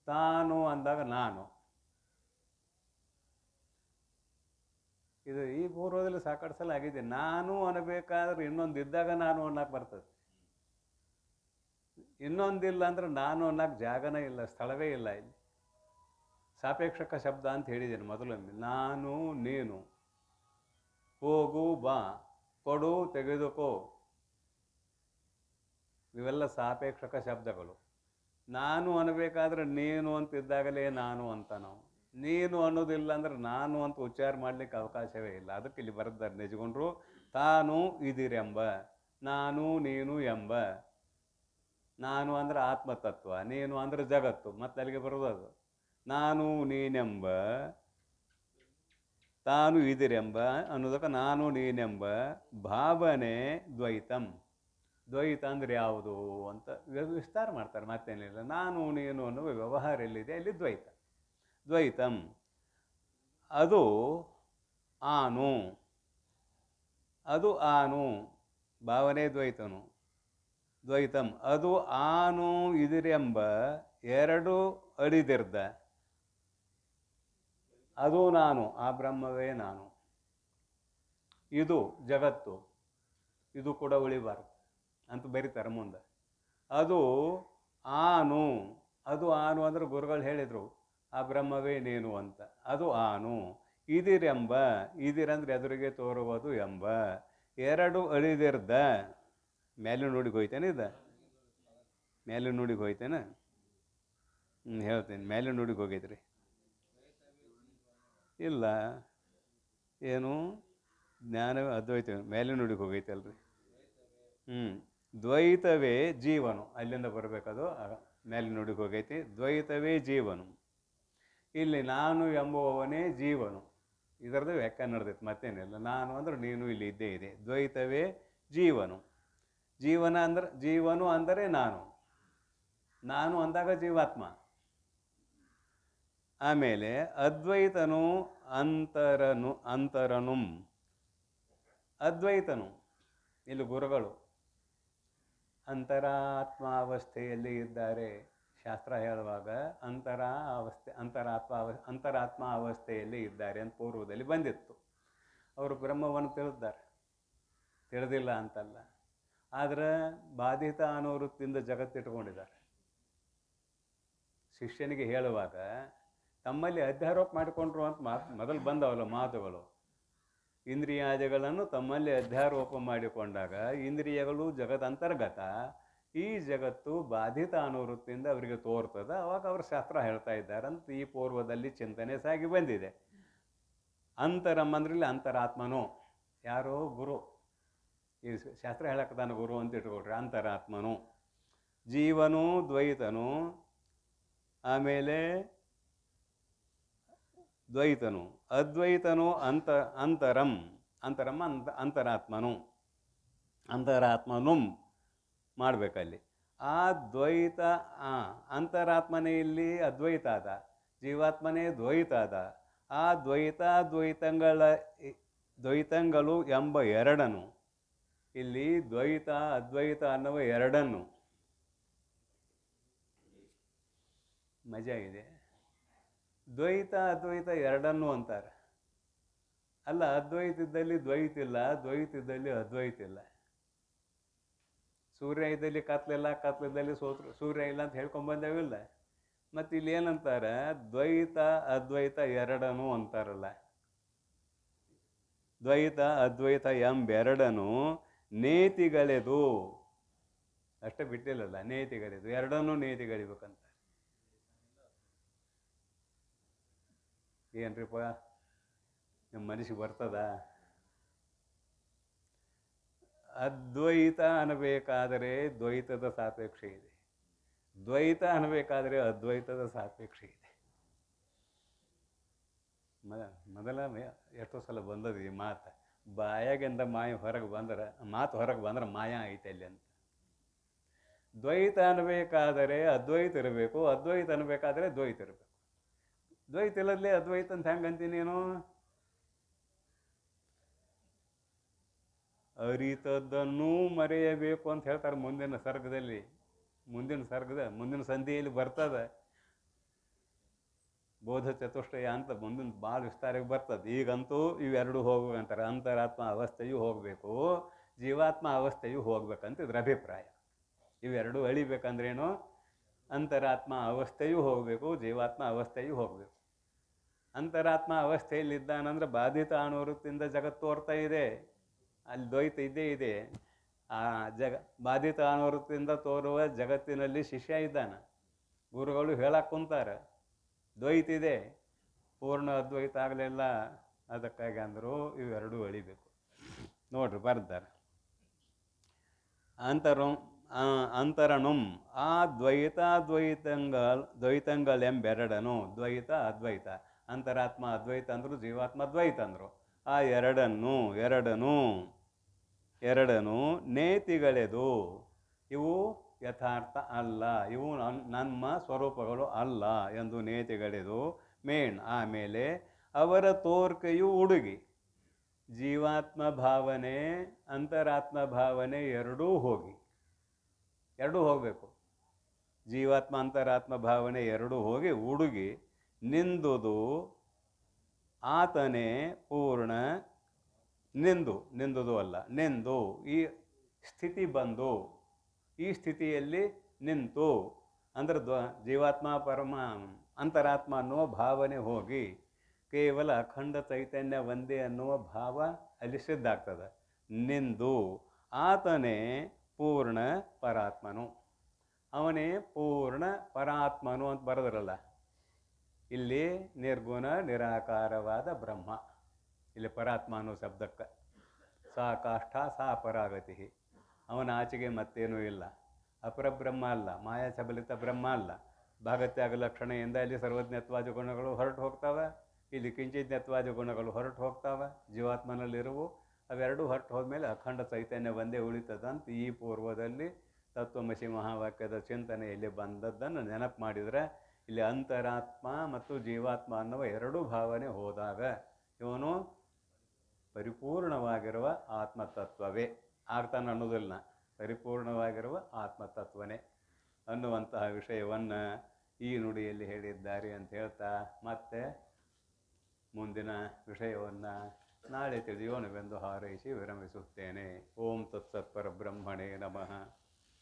ತಾನು ಅಂದಾಗ ನಾನು. ಇದು ಈ ಪೂರ್ವದಲ್ಲಿ ಸಾಕಷ್ಟು ಸಲ ಆಗಿದೆ. ನಾನು ಅನ್ನಬೇಕಾದ್ರೆ ಇನ್ನೊಂದು ಇದ್ದಾಗ ನಾನು ಅನ್ನಕ್ಕೆ ಬರ್ತದೆ. ಇನ್ನೊಂದಿಲ್ಲ ಅಂದ್ರೆ ನಾನು ಅನ್ನಕ್ಕೆ ಜಾಗನೇ ಇಲ್ಲ, ಸ್ಥಳವೇ ಇಲ್ಲ. ಇಲ್ಲಿ ಸಾಪೇಕ್ಷಕ ಶಬ್ದ ಅಂತ ಹೇಳಿದ್ದೇನೆ ಮೊದಲೊಮ್ಮೆ. ನಾನು ನೀನು, ಹೋಗು ಬಾ, ಕೊಡು ತೆಗೆದುಕೋ, ಇವೆಲ್ಲ ಸಾಪೇಕ್ಷಕ ಶಬ್ದಗಳು. ನಾನು ಅನ್ನಬೇಕಾದ್ರೆ ನೀನು ಅಂತಿದ್ದಾಗಲೇ ನಾನು ಅಂತ ನಾವು. ನೀನು ಅನ್ನೋದಿಲ್ಲ ಅಂದ್ರೆ ನಾನು ಅಂತ ಉಚ್ಚಾರ ಮಾಡಲಿಕ್ಕೆ ಅವಕಾಶವೇ ಇಲ್ಲ. ಅದಕ್ಕೆ ಇಲ್ಲಿ ಬರೆದಾರೆ ನಿಜಗೊಂಡ್ರು. ತಾನು ಇದಿರೆಂಬ, ನಾನು ನೀನು ಎಂಬ. ನಾನು ಅಂದ್ರೆ ಆತ್ಮತತ್ವ, ನೀನು ಅಂದ್ರೆ ಜಗತ್ತು. ಮತ್ತೆ ಅಲ್ಲಿಗೆ ಬರೋದು ನಾನು ನೀನೆಂಬ, ತಾನು ಇದಿರೆಂಬ ಅನ್ನೋದಕ್ಕೆ ನಾನು ನೀನೆಂಬ ಭಾವನೆ ದ್ವೈತಂ. ದ್ವೈತ ಅಂದ್ರೆ ಯಾವುದು ಅಂತ ವಿಸ್ತಾರ ಮಾಡ್ತಾರೆ. ಮತ್ತೇನಿಲ್ಲ, ನಾನು ನೀನು ಅನ್ನುವ ವ್ಯವಹಾರ ಎಲ್ಲಿದೆ ಅಲ್ಲಿ ದ್ವೈತ. ದ್ವೈತಂ ಅದು ಆನು, ಅದು ಆನು, ಭಾವನೆ ದ್ವೈತನು. ದ್ವೈತಂ ಅದು ಆನು ಇದಿರೆಂಬ ಎರಡು ಅಡಿದಿರ್ದ, ಅದು ನಾನು, ಆ ಬ್ರಹ್ಮವೇ ನಾನು. ಇದು ಜಗತ್ತು, ಇದು ಕೂಡ ಉಳಿಬಾರ್ದು ಅಂತ ಬರೀತಾರೆ ಮುಂದೆ. ಅದು ಆನು, ಅದು ಆನು ಅಂದ್ರೆ ಗುರುಗಳು ಹೇಳಿದರು ಆ ಬ್ರಹ್ಮವೇ ನೀನು ಅಂತ. ಅದು ಆನು. ಇದಿರೆಂಬ, ಇದಿರಂದ್ರೆ ಎದುರಿಗೆ ತೋರುವುದು ಎಂಬ ಎರಡು ಅಳಿದಿರ್ದ. ಮೇಲೆ ನೋಡಿಗೆ ಹೋಯ್ತೇನೆ, ಇದು ಮೇಲೆ ನೋಡಿಗೆ ಹೋಯ್ತೇನೆ. ಹೇಳ್ತೇನೆ, ಮೇಲೆ ನೋಡಿಗೆ ಹೋಗೈತ್ರಿ. ಇಲ್ಲ, ಏನು ಜ್ಞಾನ ಅದ್ವೈತ ಮೇಲೆ ನೋಡಿಗೆ ಹೋಗೈತಲ್ರಿ. ದ್ವೈತವೇ ಜೀವನು, ಅಲ್ಲಿಂದ ಬರಬೇಕದು. ಮೇಲೆ ನೋಡಿಗೆ ಹೋಗೈತಿ. ದ್ವೈತವೇ ಜೀವನು. ಇಲ್ಲಿ ನಾನು ಎಂಬುವವನೇ ಜೀವನು. ಇದರದ್ದು ವ್ಯಾಖ್ಯಾನ ನಡೆದೈತೆ, ಮತ್ತೇನಿಲ್ಲ. ನಾನು ಅಂದ್ರೆ ನೀನು ಇಲ್ಲಿ ಇದ್ದೇ ಇದೆ. ದ್ವೈತವೇ ಜೀವನು. ಜೀವನು ಅಂದರೆ ನಾನು ಅಂದಾಗ ಜೀವಾತ್ಮ. ಆಮೇಲೆ ಅದ್ವೈತನು ಅಂತರನು. ಅದ್ವೈತನು ಇಲ್ಲಿ ಗುರುಗಳು ಅಂತರಾತ್ಮಾವಸ್ಥೆಯಲ್ಲಿ ಇದ್ದಾರೆ. ಶಾಸ್ತ್ರ ಹೇಳುವಾಗ ಅಂತರಾತ್ಮ ಅವಸ್ಥೆಯಲ್ಲಿ ಇದ್ದಾರೆ ಅಂತ ಪೂರ್ವದಲ್ಲಿ ಬಂದಿತ್ತು. ಅವರು ಬ್ರಹ್ಮವನ್ನು ತಿಳಿದಿಲ್ಲ ಅಂತಲ್ಲ, ಆದರೆ ಬಾಧಿತ ಅನುವೃತ್ತಿಯಿಂದ ಜಗತ್ತಿಟ್ಕೊಂಡಿದ್ದಾರೆ. ಶಿಷ್ಯನಿಗೆ ಹೇಳುವಾಗ ತಮ್ಮಲ್ಲಿ ಅಧ್ಯಾರೋಪ ಮಾಡಿಕೊಂಡ್ರು ಅಂತ ಮೊದಲು ಬಂದವಲ್ಲ ಮಾತುಗಳು. ಇಂದ್ರಿಯಾದಿಗಳನ್ನು ತಮ್ಮಲ್ಲಿ ಅಧ್ಯಾರೋಪ ಮಾಡಿಕೊಂಡಾಗ ಇಂದ್ರಿಯಗಳು ಜಗದಂತರ್ಗತ, ಈ ಜಗತ್ತು ಬಾಧಿತ ಅನುವೃತ್ತಿಯಿಂದ ಅವರಿಗೆ ತೋರ್ತದ. ಅವಾಗ ಅವರು ಶಾಸ್ತ್ರ ಹೇಳ್ತಾ ಇದ್ದಾರೆ ಅಂತ ಈ ಪೂರ್ವದಲ್ಲಿ ಚಿಂತನೆ ಸಾಗಿ ಬಂದಿದೆ. ಅಂತರಮ್ಮಂದ್ರಲ್ಲಿ ಅಂತರಾತ್ಮನು ಯಾರೋ ಗುರು, ಈ ಶಾಸ್ತ್ರ ಹೇಳಕ್ಕದಾನ ಗುರು ಅಂತ ಇಟ್ಕೊಳ್ರಿ. ಅಂತರಾತ್ಮನು, ಜೀವನು ದ್ವೈತನು, ಆಮೇಲೆ ದ್ವೈತನು, ಅದ್ವೈತನು ಅಂತರಾತ್ಮನು ಮಾಡಬೇಕಲ್ಲಿ. ಆ ದ್ವೈತ ಅಂತರಾತ್ಮನೇ ಇಲ್ಲಿ ಅದ್ವೈತ ಅದ, ಜೀವಾತ್ಮನೇ ದ್ವೈತ ಅದ. ಆ ದ್ವೈತಗಳು ಎಂಬ ಎರಡನ್ನು ಇಲ್ಲಿ ದ್ವೈತ ಅದ್ವೈತ ಅನ್ನುವ ಎರಡನ್ನು ಮಜಾ ಇದೆ. ದ್ವೈತ ಅದ್ವೈತ ಎರಡನ್ನು ಅಂತಾರೆ. ಅಲ್ಲ, ಅದ್ವೈತ ಇದ್ದಲ್ಲಿ ದ್ವೈತ ಇಲ್ಲ, ದ್ವೈತ ಇದ್ದಲ್ಲಿ ಅದ್ವೈತ ಇಲ್ಲ. ಸೂರ್ಯ ಇದ್ದಲ್ಲಿ ಕತ್ಲಿಲ್ಲ, ಕತ್ಲಿದ್ದಲ್ಲಿ ಸೂರ್ಯ ಇಲ್ಲ ಅಂತ ಹೇಳ್ಕೊಂಡ್ಬಂದೇವಿಲ್ಲ. ಮತ್ತು ಇಲ್ಲಿ ಏನಂತಾರೆ, ದ್ವೈತ ಅದ್ವೈತ ಎರಡನು ಅಂತಾರಲ್ಲ. ದ್ವೈತ ಅದ್ವೈತ ಎಂಬೆರಡನು ನೇತಿಗಳೆದು ಅಷ್ಟೇ ಬಿಟ್ಟಿಲ್ಲಲ್ಲ, ನೇತಿಗಳೆದು ಎರಡನ್ನೂ ನೇತಿಗಳಿಬೇಕಂತ. ಏನ್ರಿಪ್ಪ ನಿಮ್ಮ ಮನಸ್ಸಿಗೆ ಬರ್ತದ? ಅದ್ವೈತ ಅನ್ನಬೇಕಾದರೆ ದ್ವೈತದ ಸಾಪೇಕ್ಷ ಇದೆ, ದ್ವೈತ ಅನ್ನಬೇಕಾದರೆ ಅದ್ವೈತದ ಸಾಪೇಕ್ಷ ಇದೆ. ಮೊದಲ ಎಷ್ಟೋ ಸಲ ಬಂದದ ಈ ಮಾತು. ಬಾಯಾಗಿಂದ ಮಾತು ಹೊರಗೆ ಬಂದ್ರೆ ಮಾಯ ಐತೆ ಅಲ್ಲಿ ಅಂತ. ದ್ವೈತ ಅನ್ನಬೇಕಾದರೆ ಅದ್ವೈತ ಇರಬೇಕು, ಅದ್ವೈತ ಅನ್ನಬೇಕಾದರೆ ದ್ವೈತ ಇರಬೇಕು. ದ್ವೈತ ಇಲ್ಲದ್ಲೇ ಅದ್ವೈತ ಅಂತ ಹೆಂಗೆ ಅಂತೀನಿ ನೀನು? ಅರಿತದ್ದನ್ನೂ ಮರೆಯಬೇಕು ಅಂತ ಹೇಳ್ತಾರೆ ಮುಂದಿನ ಸರ್ಗದಲ್ಲಿ. ಮುಂದಿನ ಸಂಧಿಯಲ್ಲಿ ಬರ್ತದೆ ಬೋಧ ಚತುಷ್ಟಯ ಅಂತ, ಮುಂದಿನ ಭಾಳ ವಿಸ್ತಾರಕ್ಕೆ ಬರ್ತದೆ. ಈಗಂತೂ ಇವೆರಡು ಹೋಗ್ಬೇಕಂತಾರೆ. ಅಂತರಾತ್ಮ ಅವಸ್ಥೆಯೂ ಹೋಗಬೇಕು, ಜೀವಾತ್ಮ ಅವಸ್ಥೆಯೂ ಹೋಗ್ಬೇಕಂತ ಇದ್ರ ಅಭಿಪ್ರಾಯ. ಇವೆರಡು ಅಳಿಬೇಕಂದ್ರೇನು? ಅಂತರಾತ್ಮ ಅವಸ್ಥೆಯೂ ಹೋಗಬೇಕು, ಜೀವಾತ್ಮ ಅವಸ್ಥೆಯೂ ಹೋಗಬೇಕು. ಅಂತರಾತ್ಮ ಅವಸ್ಥೆಯಲ್ಲಿದ್ದಾನಂದ್ರೆ ಬಾಧಿತ ಅನುವೃತ್ತಿಯಿಂದ ಜಗತ್ತು ತೋರ್ತಾ ಇದೆ, ಅಲ್ಲಿ ದ್ವೈತ ಇದ್ದೇ ಇದೆ. ಆ ಬಾಧಿತ ಅನುವೃತ್ತಿಯಿಂದ ತೋರುವ ಜಗತ್ತಿನಲ್ಲಿ ಶಿಷ್ಯ ಇದ್ದಾನ, ಗುರುಗಳು ಹೇಳಕ್ಕೆ ಕುಂತಾರೆ ದ್ವೈತ ಇದೆ, ಪೂರ್ಣ ಅದ್ವೈತ ಆಗಲಿಲ್ಲ. ಅದಕ್ಕಾಗಿ ಅಂದರು ಇವೆರಡೂ ಅಳಿಬೇಕು. ನೋಡ್ರಿ ಬರ್ತಾರೆ. ಅಂತರಣು ಆ ದ್ವೈತಗಳೆಂಬೆರಡನು, ದ್ವೈತ ಅದ್ವೈತ, ಅಂತರಾತ್ಮ ಅದ್ವೈತ ಅಂದರು, ಜೀವಾತ್ಮ ದ್ವೈತ ಅಂದರು. ಆ ಎರಡನು ನೇತಿಗಳೆದು, ಇವು ಯಥಾರ್ಥ ಅಲ್ಲ, ಇವು ನಮ್ಮ ಸ್ವರೂಪಗಳು ಅಲ್ಲ ಎಂದು ನೇತಿಗಳೆದು ಆಮೇಲೆ ಅವರ ತೋರ್ಕೆಯು ಉಡುಗಿ. ಜೀವಾತ್ಮ ಭಾವನೆ ಅಂತರಾತ್ಮ ಭಾವನೆ ಎರಡೂ ಹೋಗಬೇಕು. ಜೀವಾತ್ಮ ಅಂತರಾತ್ಮ ಭಾವನೆ ಎರಡೂ ಹೋಗಿ ಉಡುಗಿ ನಿಂದುದು ಆತನೇ ಪೂರ್ಣ. ನಿಂದುದು ಅಲ್ಲ, ನಿಂದು ಈ ಸ್ಥಿತಿ ಬಂದು, ಈ ಸ್ಥಿತಿಯಲ್ಲಿ ನಿಂತು ಅಂದ್ರೆ ಜೀವಾತ್ಮ ಅಂತರಾತ್ಮ ಅನ್ನುವ ಭಾವನೆ ಹೋಗಿ ಕೇವಲ ಅಖಂಡ ಚೈತನ್ಯ ಒಂದೇ ಅನ್ನುವ ಭಾವ ಅಲ್ಲಿ ಸಿದ್ಧ ಆಗ್ತದೆ. ನಿಂದು ಆತನೇ ಪೂರ್ಣ ಪರಾತ್ಮನು, ಅವನೇ ಪೂರ್ಣ ಪರಾತ್ಮನು ಅಂತ ಬರೆದ್ರಲ್ಲ. ಇಲ್ಲಿ ನಿರ್ಗುಣ ನಿರಾಕಾರವಾದ ಬ್ರಹ್ಮ, ಇಲ್ಲಿ ಪರಾತ್ಮ ಅನ್ನೋ ಶಬ್ದಕ್ಕೆ ಸಾ ಕಾಷ್ಠ ಸಾ ಪರಾಗತಿ, ಅವನ ಆಚೆಗೆ ಮತ್ತೇನೂ ಇಲ್ಲ. ಅಪರಬ್ರಹ್ಮ ಅಲ್ಲ, ಮಾಯಾ ಚಬಲಿತ ಬ್ರಹ್ಮ ಅಲ್ಲ, ಭಾಗತ್ಯಾಗ ಲಕ್ಷಣೆಯಿಂದ ಇಲ್ಲಿ ಸರ್ವಜ್ಞತ್ವಾದಿ ಗುಣಗಳು ಹೊರಟು ಹೋಗ್ತಾವೆ, ಇಲ್ಲಿ ಕಿಂಚಿಜ್ಞತ್ವಾದಿ ಗುಣಗಳು ಹೊರಟು ಹೋಗ್ತಾವೆ, ಜೀವಾತ್ಮನಲ್ಲಿರುವು ಅವೆರಡೂ ಹೊರಟು ಹೋದ್ಮೇಲೆ ಅಖಂಡ ಚೈತನ್ಯ ಒಂದೇ ಉಳಿತದಂತ ಈ ಪೂರ್ವದಲ್ಲಿ ತತ್ವಮಸಿ ಮಹಾವಾಕ್ಯದ ಚಿಂತನೆಯಲ್ಲಿ ಬಂದದ್ದನ್ನು ನೆನಪು ಮಾಡಿದರೆ ಇಲ್ಲಿ ಅಂತರಾತ್ಮ ಮತ್ತು ಜೀವಾತ್ಮ ಅನ್ನುವ ಎರಡೂ ಭಾವನೆ ಹೋದಾಗ ಇವನು ಪರಿಪೂರ್ಣವಾಗಿರುವ ಆತ್ಮತತ್ವವೇ ಆಗ್ತಾನೆ ಅನ್ನೋದಿಲ್ಲ, ಪರಿಪೂರ್ಣವಾಗಿರುವ ಆತ್ಮತತ್ವನೇ ಅನ್ನುವಂತಹ ವಿಷಯವನ್ನು ಈ ನುಡಿಯಲ್ಲಿ ಹೇಳಿದ್ದಾರೆ ಅಂತ ಹೇಳ್ತಾ ಮತ್ತೆ ಮುಂದಿನ ವಿಷಯವನ್ನು ನಾಳೆ ತಿಳಿಯೋಣವೆಂದು ಹಾರೈಸಿ ವಿರಮಿಸುತ್ತೇನೆ. ಓಂ ತತ್ಸತ್ ಪರಬ್ರಹ್ಮಣೇ ನಮಃ.